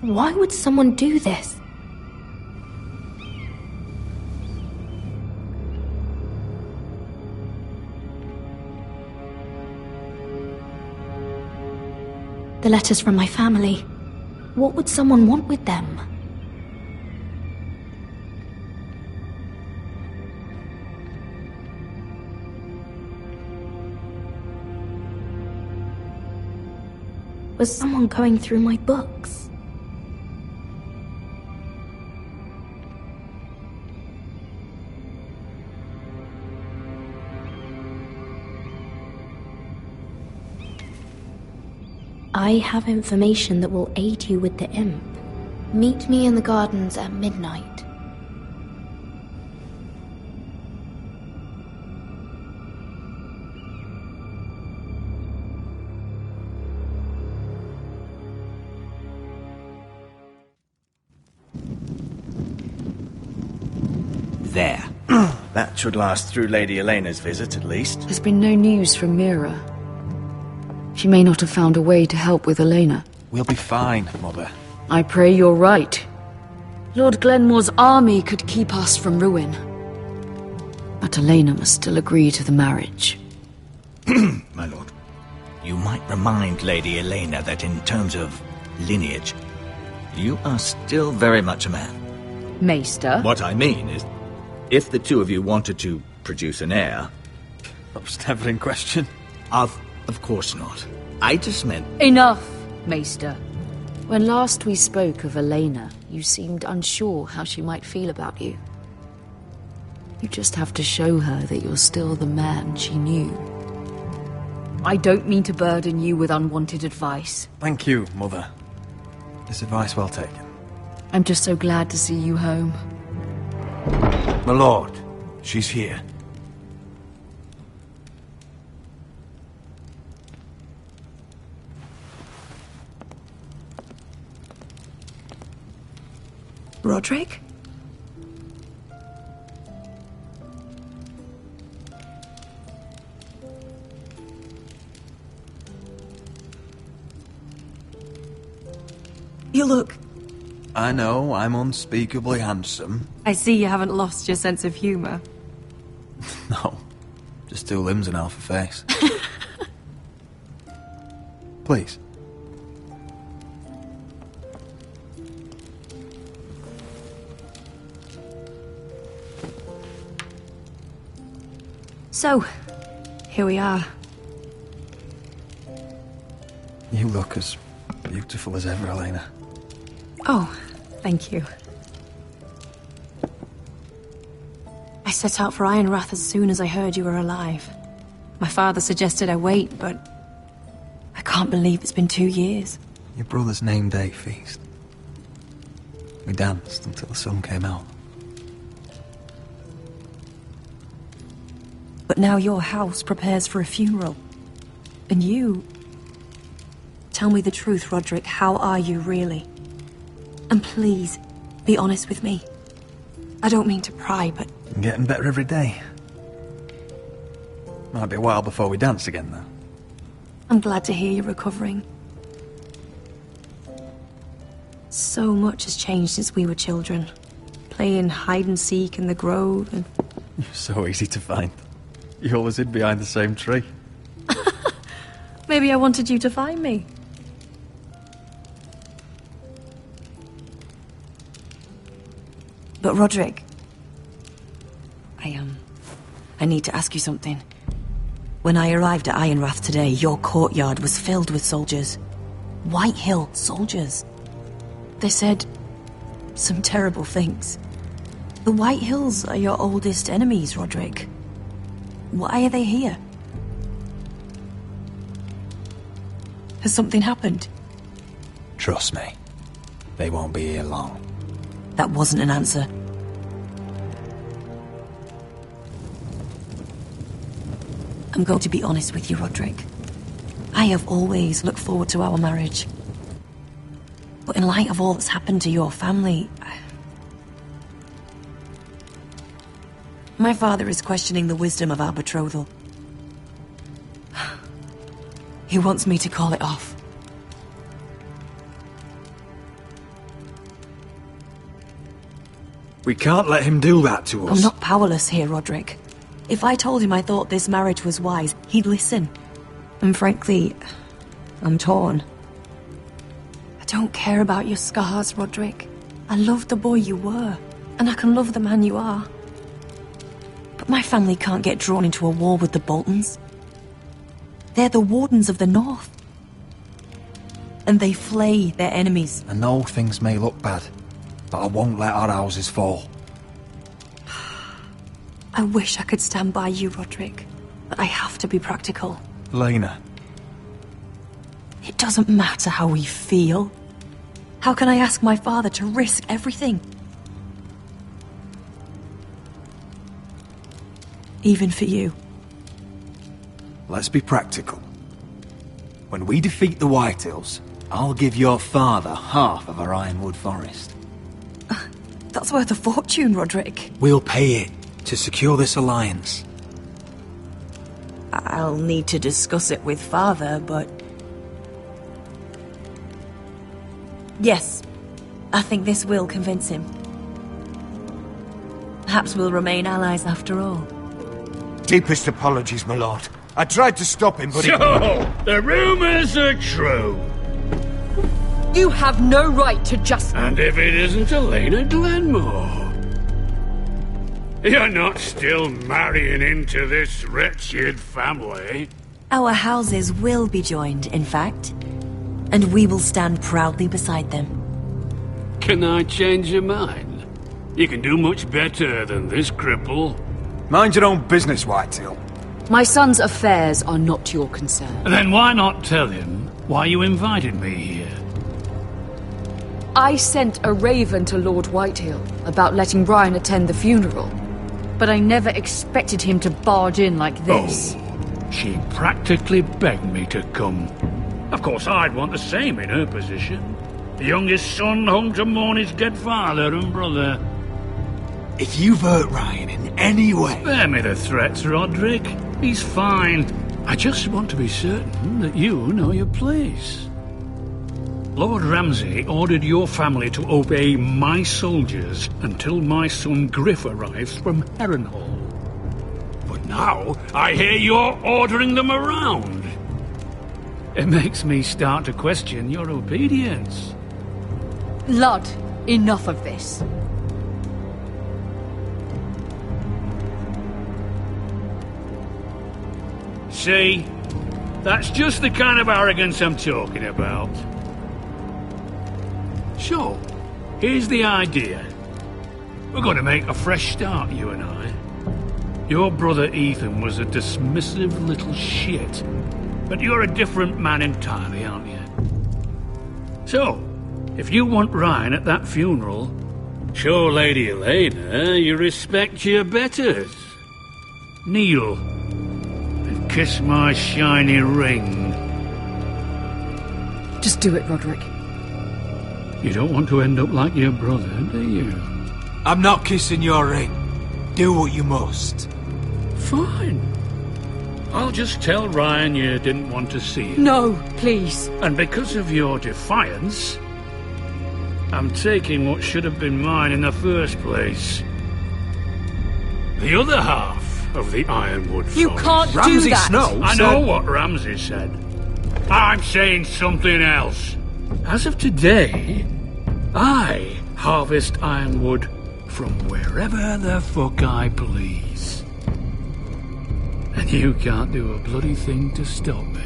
Why would someone do this? The letters from my family. What would someone want with them? was someone going through my books. I have information that will aid you with the imp. Meet me in the gardens at midnight. There. That should last through Lady Elena's visit, at least. There's been no news from Mira. She may not have found a way to help with Elena. We'll be fine, Mother. I pray you're right. Lord Glenmore's army could keep us from ruin. But Elena must still agree to the marriage. My lord, you might remind Lady Elena that in terms of lineage, you are still very much a man. Maester? What I mean is, if the two of you wanted to produce an heir... That was never in question. Of course not. I just meant... Enough, Maester. When last we spoke of Elena, you seemed unsure how she might feel about you. You just have to show her that you're still the man she knew. I don't mean to burden you with unwanted advice. Thank you, Mother. This advice well taken. I'm just so glad to see you home. My lord, she's here. Roderick? You look... I know, I'm unspeakably handsome. I see you haven't lost your sense of humor. No, just two limbs and half a face. Please. So, here we are. You look as beautiful as ever, Elena. Oh, thank you. I set out for Ironrath as soon as I heard you were alive. My father suggested I wait, but I can't believe it's been 2 years. Your brother's name day feast. We danced until the sun came out. But now your house prepares for a funeral. And you... Tell me the truth, Roderick. How are you, really? And please, be honest with me. I don't mean to pry, but... I'm getting better every day. Might be a while before we dance again, though. I'm glad to hear you're recovering. So much has changed since we were children. Playing hide-and-seek in the grove and... You're so easy to find. You always hid behind the same tree. Maybe I wanted you to find me. But Roderick... I need to ask you something. When I arrived at Ironrath today, your courtyard was filled with soldiers. White Hill soldiers. They said some terrible things. The White Hills are your oldest enemies, Roderick. Why are they here? Has something happened? Trust me. They won't be here long. That wasn't an answer. I'm going to be honest with you, Roderick. I have always looked forward to our marriage. But in light of all that's happened to your family... My father is questioning the wisdom of our betrothal. He wants me to call it off. We can't let him do that to us. I'm not powerless here, Roderick. If I told him I thought this marriage was wise, he'd listen. And frankly, I'm torn. I don't care about your scars, Roderick. I love the boy you were, and I can love the man you are. But my family can't get drawn into a war with the Boltons. They're the Wardens of the North. and they flay their enemies. I know things may look bad, but I won't let our houses fall. I wish I could stand by you, Roderick, but I have to be practical. Lena. It doesn't matter how we feel. How can I ask my father to risk everything? Even for you. Let's be practical. When we defeat the Whitehills, I'll give your father half of our Ironwood forest. That's worth a fortune, Roderick. We'll pay it to secure this alliance. I'll need to discuss it with father, but... Yes, I think this will convince him. Perhaps we'll remain allies after all. Deepest apologies, my lord. I tried to stop him, but So, the rumors are true. You have no right to just... And if it isn't Elena Glenmore? You're not still marrying into this wretched family. Our houses will be joined, in fact. And we will stand proudly beside them. Can I change your mind? You can do much better than this cripple. Mind your own business, Whitetail. My son's affairs are not your concern. Then why not tell him why you invited me here? I sent a raven to Lord Whitehill about letting Brian attend the funeral. But I never expected him to barge in like this. Oh, she practically begged me to come. Of course, I'd want the same in her position. The youngest son home to mourn his dead father and brother. If you've hurt Ryan in any way... Spare me the threats, Roderick. He's fine. I just want to be certain that you know your place. Lord Ramsay ordered your family to obey my soldiers until my son Griff arrives from Harrenhal. But now, I hear you're ordering them around. It makes me start to question your obedience. Lud, enough of this. See? That's just the kind of arrogance I'm talking about. So, here's the idea. We're going to make a fresh start, you and I. Your brother Ethan was a dismissive little shit. But you're a different man entirely, aren't you? So, if you want Ryan at that funeral, show Lady Elena you respect your betters. Kneel and kiss my shiny ring. Just do it, Roderick. You don't want to end up like your brother, do you? I'm not kissing your ring. Do what you must. Fine. I'll just tell Ryan you didn't want to see him. No, please. And because of your defiance, I'm taking what should have been mine in the first place. The other half of the Ironwood Forest. You can't do that! Snow I know what Ramsay said. I'm saying something else. As of today, I harvest ironwood from wherever the fuck I please. And you can't do a bloody thing to stop me.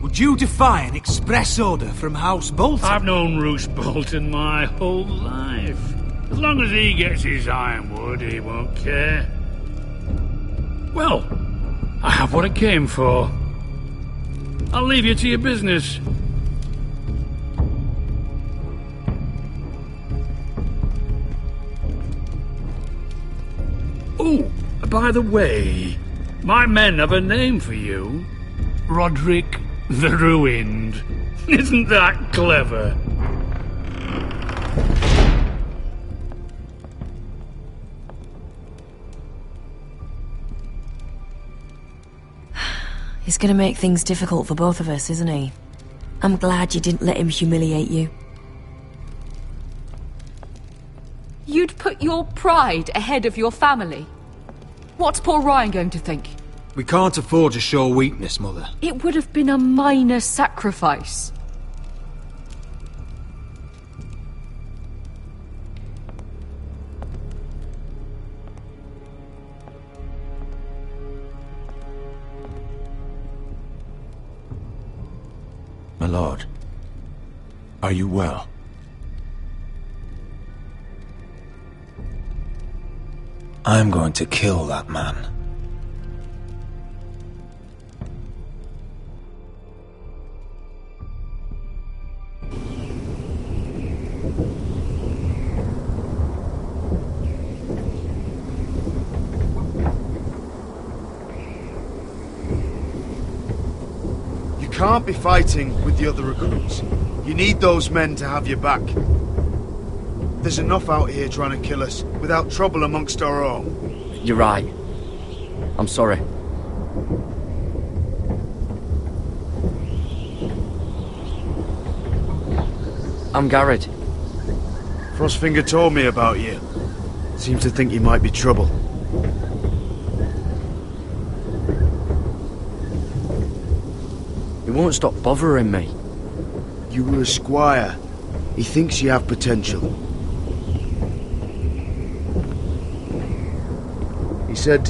Would you defy an express order from House Bolton? I've known Roose Bolton my whole life. As long as he gets his ironwood, he won't care. Well, I have what I came for. I'll leave you to your business. Oh, by the way, my men have a name for you. Roderick the Ruined. Isn't that clever? He's gonna make things difficult for both of us, isn't he? I'm glad you didn't let him humiliate you. You'd put your pride ahead of your family. What's poor Ryan going to think? We can't afford to show weakness, Mother. It would have been a minor sacrifice. My lord, are you well? I'm going to kill that man. You can't be fighting with the other recruits. You need those men to have your back. There's enough out here trying to kill us, without trouble amongst our own. You're right. I'm sorry. I'm Garrett. Frostfinger told me about you. Seems to think you might be trouble. He won't stop bothering me. You were a squire. He thinks you have potential. He said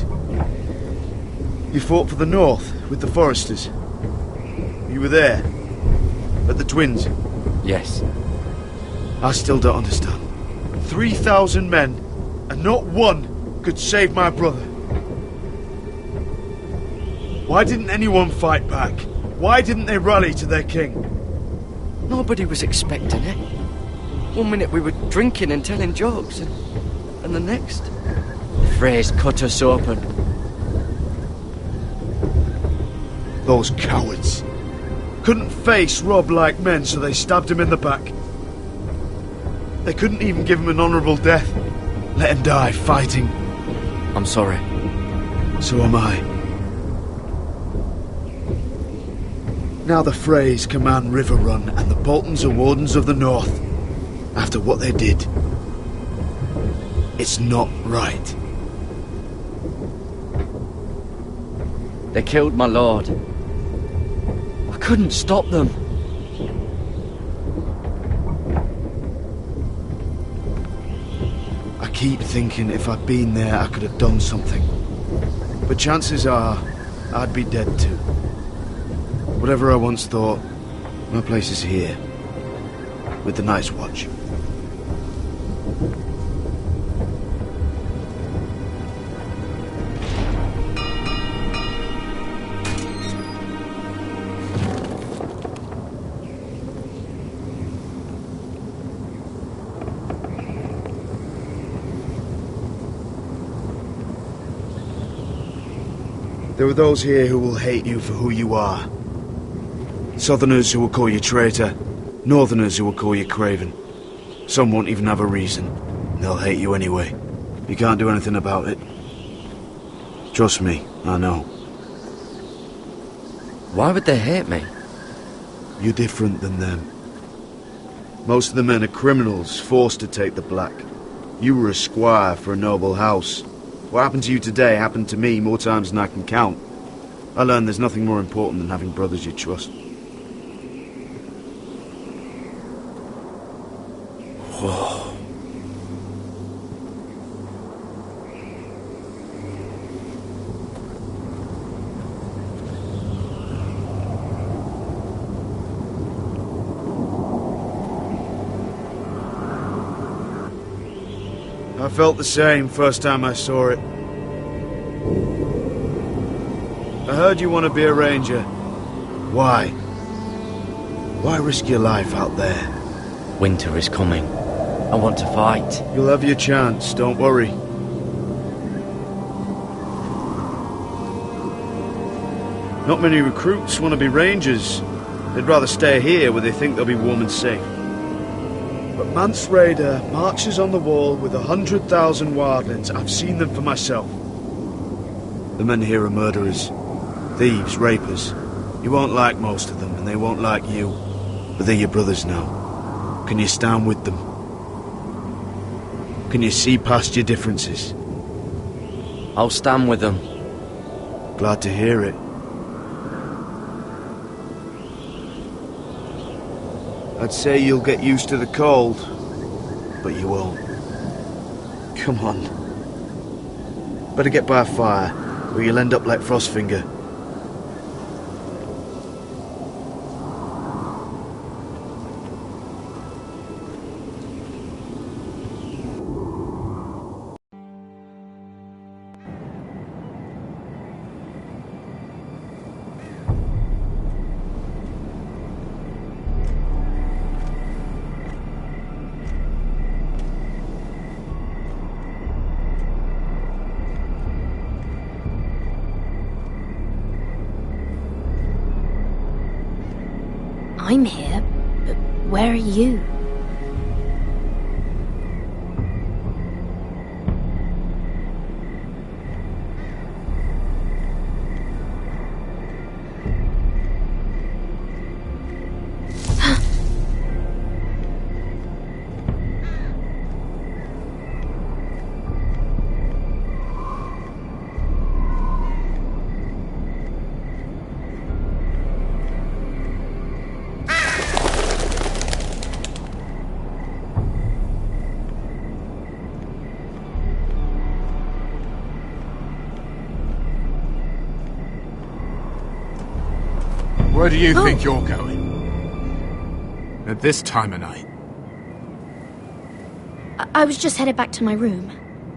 you fought for the North with the Foresters. You were there, at the Twins. Yes. I still don't understand. 3,000 men, and not one could save my brother. Why didn't anyone fight back? Why didn't they rally to their king? Nobody was expecting it. One minute we were drinking and telling jokes, and the next, the Freys cut us open. Those cowards. Couldn't face Rob like men, so they stabbed him in the back. They couldn't even give him an honourable death. Let him die fighting. I'm sorry. So am I. Now the Freys command Riverrun, and the Boltons are Wardens of the North. After what they did. It's not right. They killed my lord. I couldn't stop them. I keep thinking if I'd been there, I could have done something. But chances are, I'd be dead too. Whatever I once thought, my place is here. With the Night's Watch. There are those here who will hate you for who you are. Southerners who will call you traitor, Northerners who will call you craven. Some won't even have a reason. They'll hate you anyway. You can't do anything about it. Trust me, I know. Why would they hate me? You're different than them. Most of the men are criminals, forced to take the black. You were a squire for a noble house. What happened to you today happened to me more times than I can count. I learned there's nothing more important than having brothers you trust. Whoa. I felt the same first time I saw it. I heard you want to be a ranger. Why? Why risk your life out there? Winter is coming. I want to fight. You'll have your chance, don't worry. Not many recruits want to be rangers. They'd rather stay here where they think they'll be warm and safe. But Mance Raider marches on the wall with 100,000 wildlings. I've seen them for myself. The men here are murderers. Thieves, rapers. You won't like most of them, and they won't like you. But they're your brothers now. Can you stand with them? Can you see past your differences? I'll stand with them. Glad to hear it. I'd say you'll get used to the cold, but you won't. Come on. Better get by a fire, or you'll end up like Frostfinger. I'm here, but where are you? Where do you think you're going? At this time of night? I was just headed back to my room.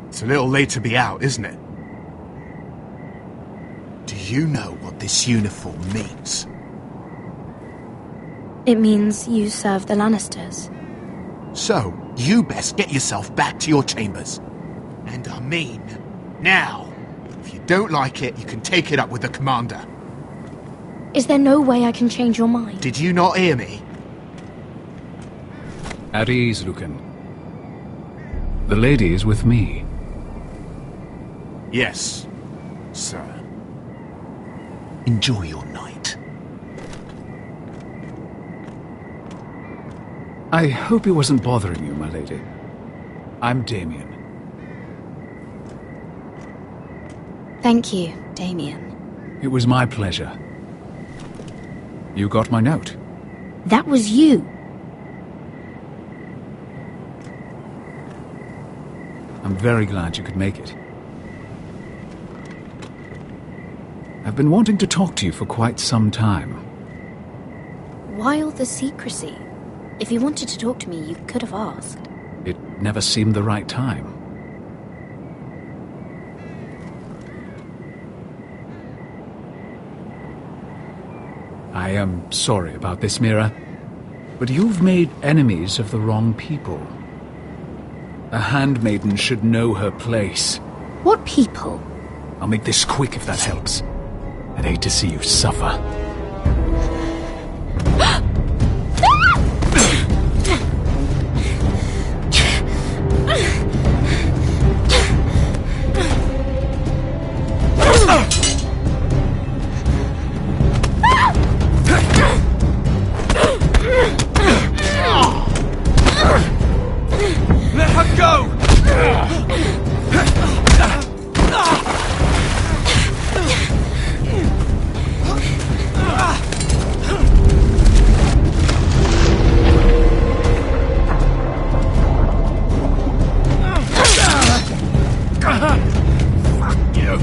It's a little late to be out, isn't it? Do you know what this uniform means? It means you serve the Lannisters. So, you best get yourself back to your chambers. And I mean, now. If you don't like it, you can take it up with the commander. Is there no way I can change your mind? Did you not hear me? At ease, Lucan. The lady is with me. Yes, sir. Enjoy your night. I hope it wasn't bothering you, my lady. I'm Damien. Thank you, Damien. It was my pleasure. You got my note. That was you. I'm very glad you could make it. I've been wanting to talk to you for quite some time. Why all the secrecy? If you wanted to talk to me, you could have asked. It never seemed the right time. I am sorry about this, Mira, but you've made enemies of the wrong people. A handmaiden should know her place. What people? I'll make this quick if that helps. I'd hate to see you suffer. Let her go! Fuck you!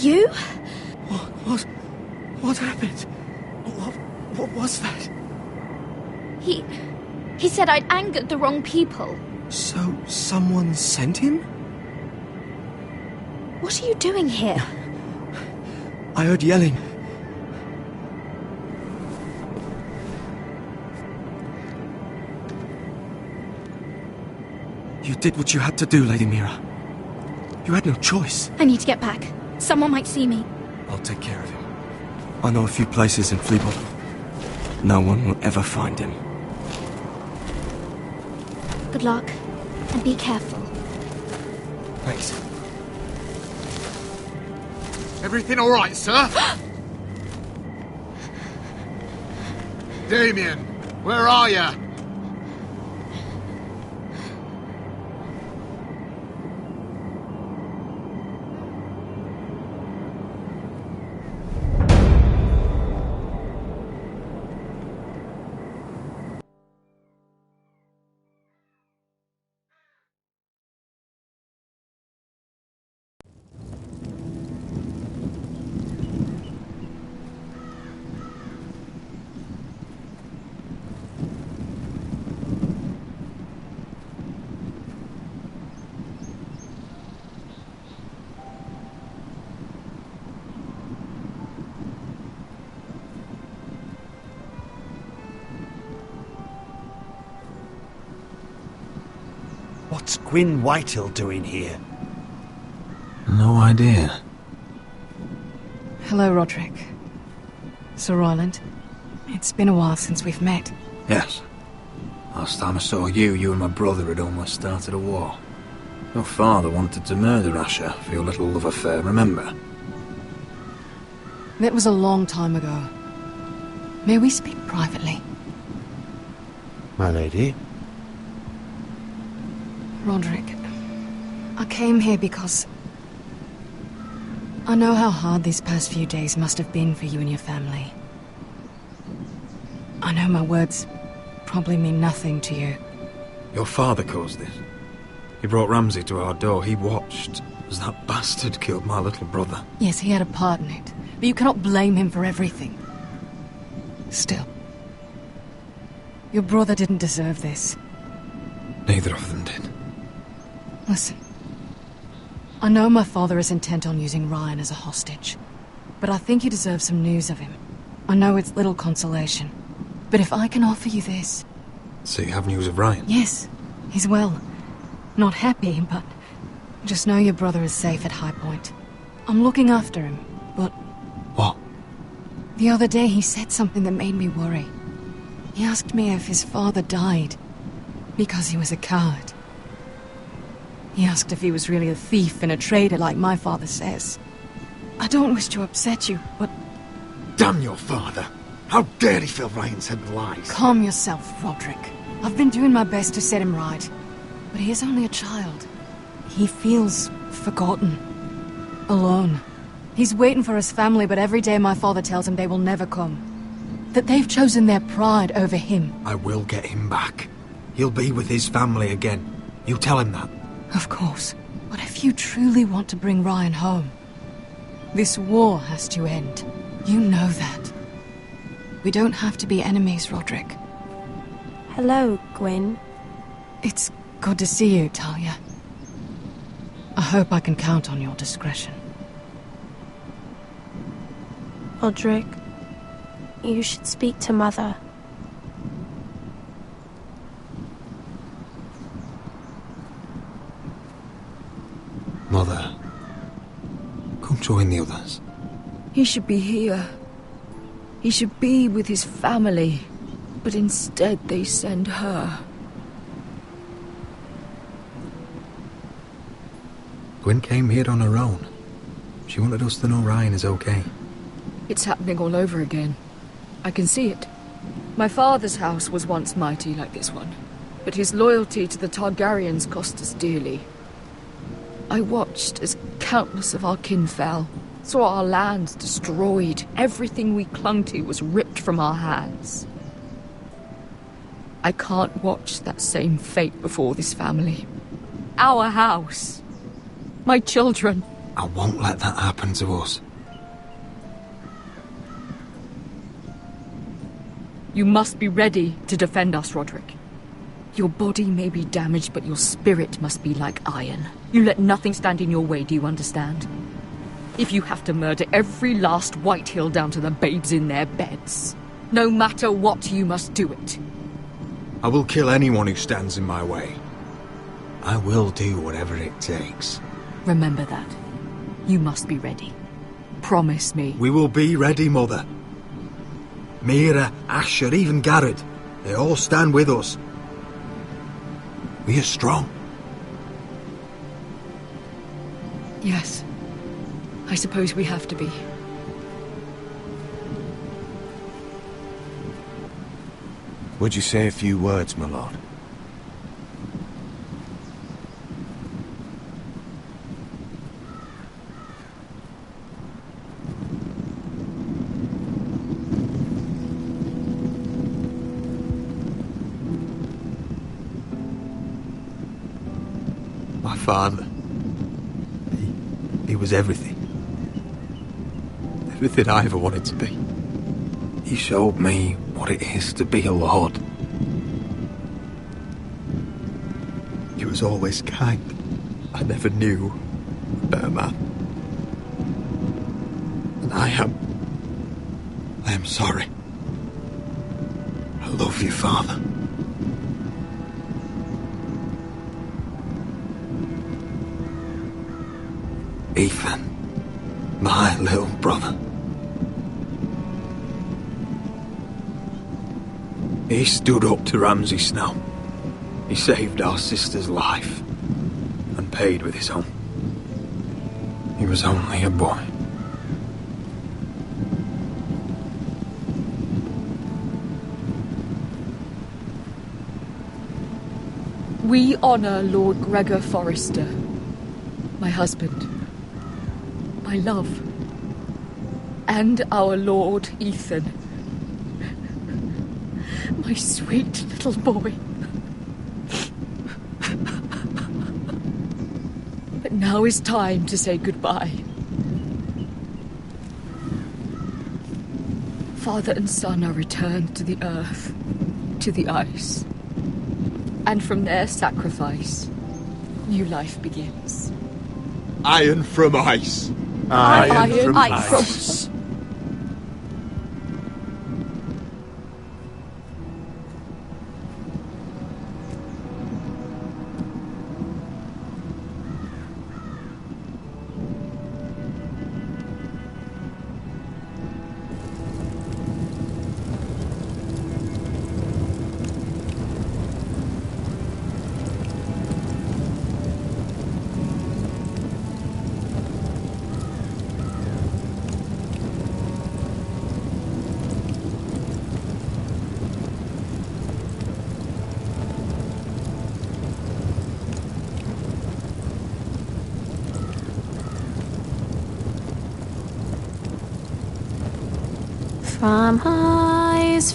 You? What happened? What was that? He said I'd angered the wrong people. So, someone sent him? What are you doing here? I heard yelling. You did what you had to do, Lady Mira. You had no choice. I need to get back. Someone might see me. I'll take care of him. I know a few places in Fleabottom. No one will ever find him. Good luck, and be careful. Thanks. Everything all right, sir? Damien, where are you? What's Gwyn Whitehill doing here? No idea. Hello, Roderick. Sir Royland. It's been a while since we've met. Yes. Last time I saw you, you and my brother had almost started a war. Your father wanted to murder Asher for your little love affair, remember? That was a long time ago. May we speak privately? My lady? Roderick, I came here because I know how hard these past few days must have been for you and your family. I know my words probably mean nothing to you. Your father caused this. He brought Ramsay to our door. He watched as that bastard killed my little brother. Yes, he had a part in it, but you cannot blame him for everything. Still, your brother didn't deserve this. Neither of them did. Listen, I know my father is intent on using Ryan as a hostage, but I think you deserve some news of him. I know it's little consolation, but if I can offer you this... So you have news of Ryan? Yes, he's well. Not happy, but just know your brother is safe at High Point. I'm looking after him, but... What? The other day he said something that made me worry. He asked me if his father died because he was a coward. He asked if he was really a thief and a traitor like my father says. I don't wish to upset you, but... Damn your father! How dare he fill Ryan's head with lies? Calm yourself, Roderick. I've been doing my best to set him right. But he is only a child. He feels forgotten. Alone. He's waiting for his family, but every day my father tells him they will never come. That they've chosen their pride over him. I will get him back. He'll be with his family again. You tell him that. Of course. But if you truly want to bring Ryan home, this war has to end. You know that. We don't have to be enemies, Roderick. Hello, Gwyn. It's good to see you, Talia. I hope I can count on your discretion. Roderick, you should speak to Mother. Mother, come join the others. He should be here. He should be with his family. But instead they send her. Gwyn came here on her own. She wanted us to know Ryan is okay. It's happening all over again. I can see it. My father's house was once mighty like this one, but his loyalty to the Targaryens cost us dearly. I watched as countless of our kin fell, saw our lands destroyed, everything we clung to was ripped from our hands. I can't watch that same fate before this family. Our house. My children. I won't let that happen to us. You must be ready to defend us, Roderick. Your body may be damaged, but your spirit must be like iron. You let nothing stand in your way, do you understand? If you have to murder every last Whitehill down to the babes in their beds, no matter what, you must do it. I will kill anyone who stands in my way. I will do whatever it takes. Remember that. You must be ready. Promise me. We will be ready, Mother. Mira, Asher, even Garrett. They all stand with us. We are strong. Yes. I suppose we have to be. Would you say a few words, my lord? My father. He was everything. Everything I ever wanted to be. He showed me what it is to be a lord. He was always kind. I never knew a better man. And I am sorry. I love you, Father. Ethan, my little brother. He stood up to Ramsay Snow. He saved our sister's life and paid with his own. He was only a boy. We honor Lord Gregor Forrester, my husband, my love, and our Lord Ethan, my sweet little boy. But now is time to say goodbye. Father and son are returned to the earth, to the ice. And from their sacrifice, new life begins. Iron from ice. Iron from ice.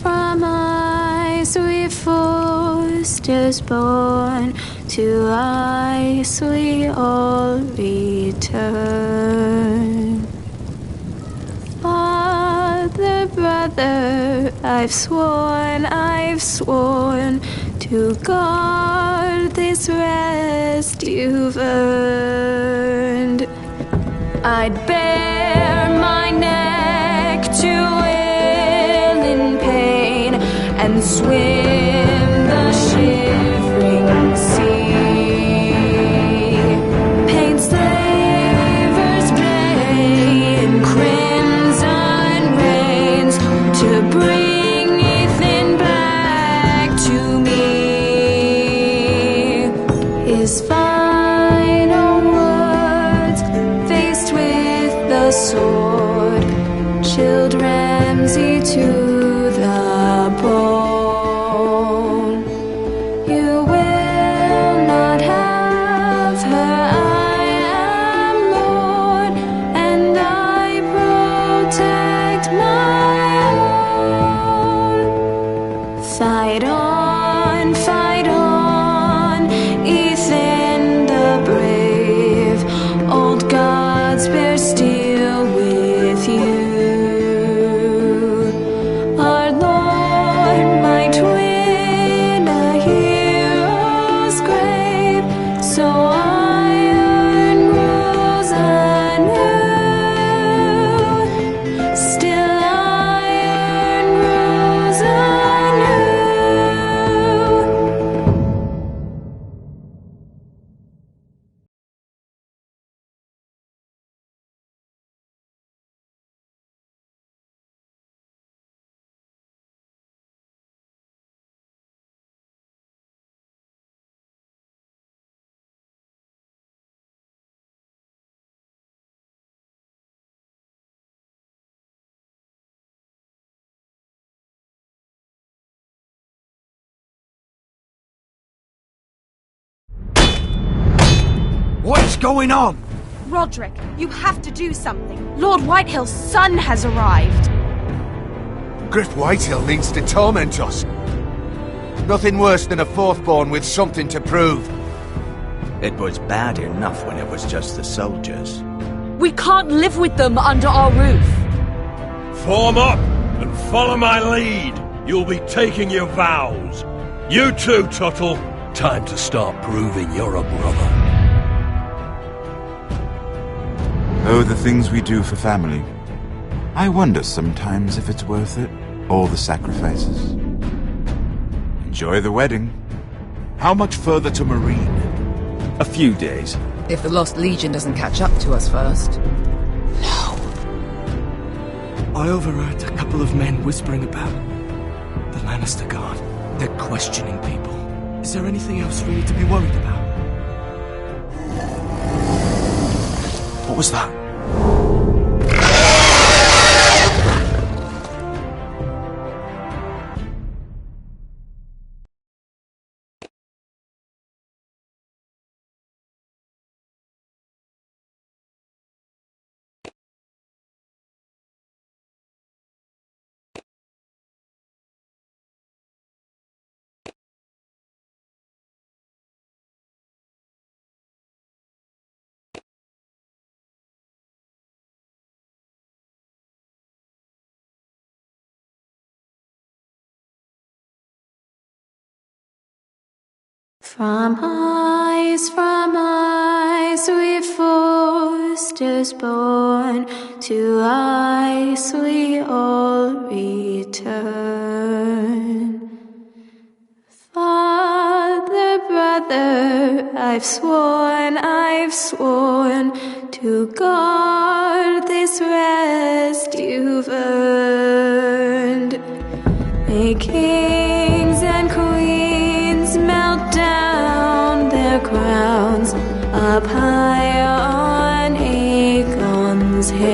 From ice we foresters born, to ice we all return. Father, brother, I've sworn to guard this rest you've earned. I'd bare my neck to and swim the shivering sea. Paint slavers play in crimson rains to bring Ethan back to me. His final words, faced with the sword, chilled Ramsay to the bone. You will not have her, I am Lord, and I protect my own. Fight on, Ethan the brave, old gods bear steel with you. What's going on? Roderick, you have to do something. Lord Whitehill's son has arrived. Griff Whitehill needs to torment us. Nothing worse than a fourth-born with something to prove. It was bad enough when it was just the soldiers. We can't live with them under our roof. Form up and follow my lead. You'll be taking your vows. You too, Tuttle. Time to start proving you're a brother. Oh, the things we do for family. I wonder sometimes if it's worth it, all the sacrifices. Enjoy the wedding. How much further to Marine? A few days. If the Lost Legion doesn't catch up to us first. I overheard a couple of men whispering about the Lannister Guard. They're questioning people. Is there anything else we need to be worried about? What was that? From ice we foresters born, to ice we all return. Father, brother, I've sworn to guard this rest you've earned. May kings and queens melt down their crowns up high on Aegon's hill.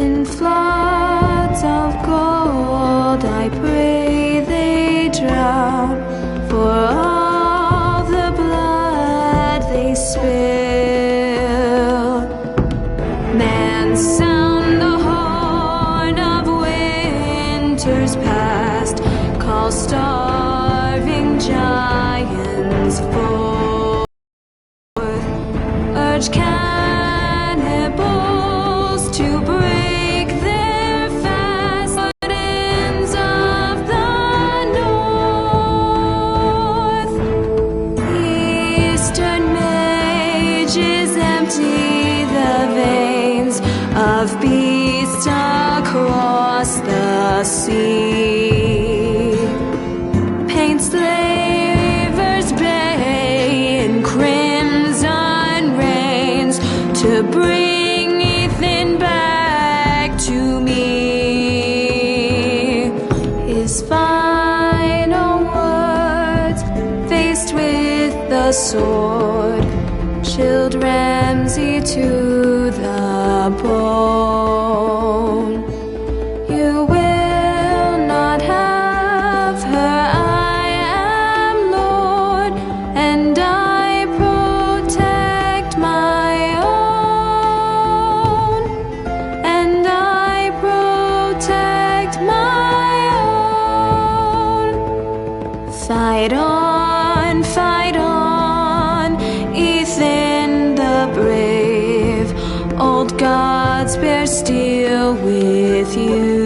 In floods of gold I pray they drown, for all the blood they spill. Man, sound the horn of winter's past, call starving giants forth, urge cannibals to break their fast. Gardens of the north, eastern mages empty the veins of beasts across the sea. Paint slavers bay in crimson rains to bring Ethan back to me. His final words, faced with the sword, chilled Ramsay to the bone. You will not have her, I am Lord, and I protect my own, and I protect my own. Fight on, Ethan the brave, old gods bear steel with you.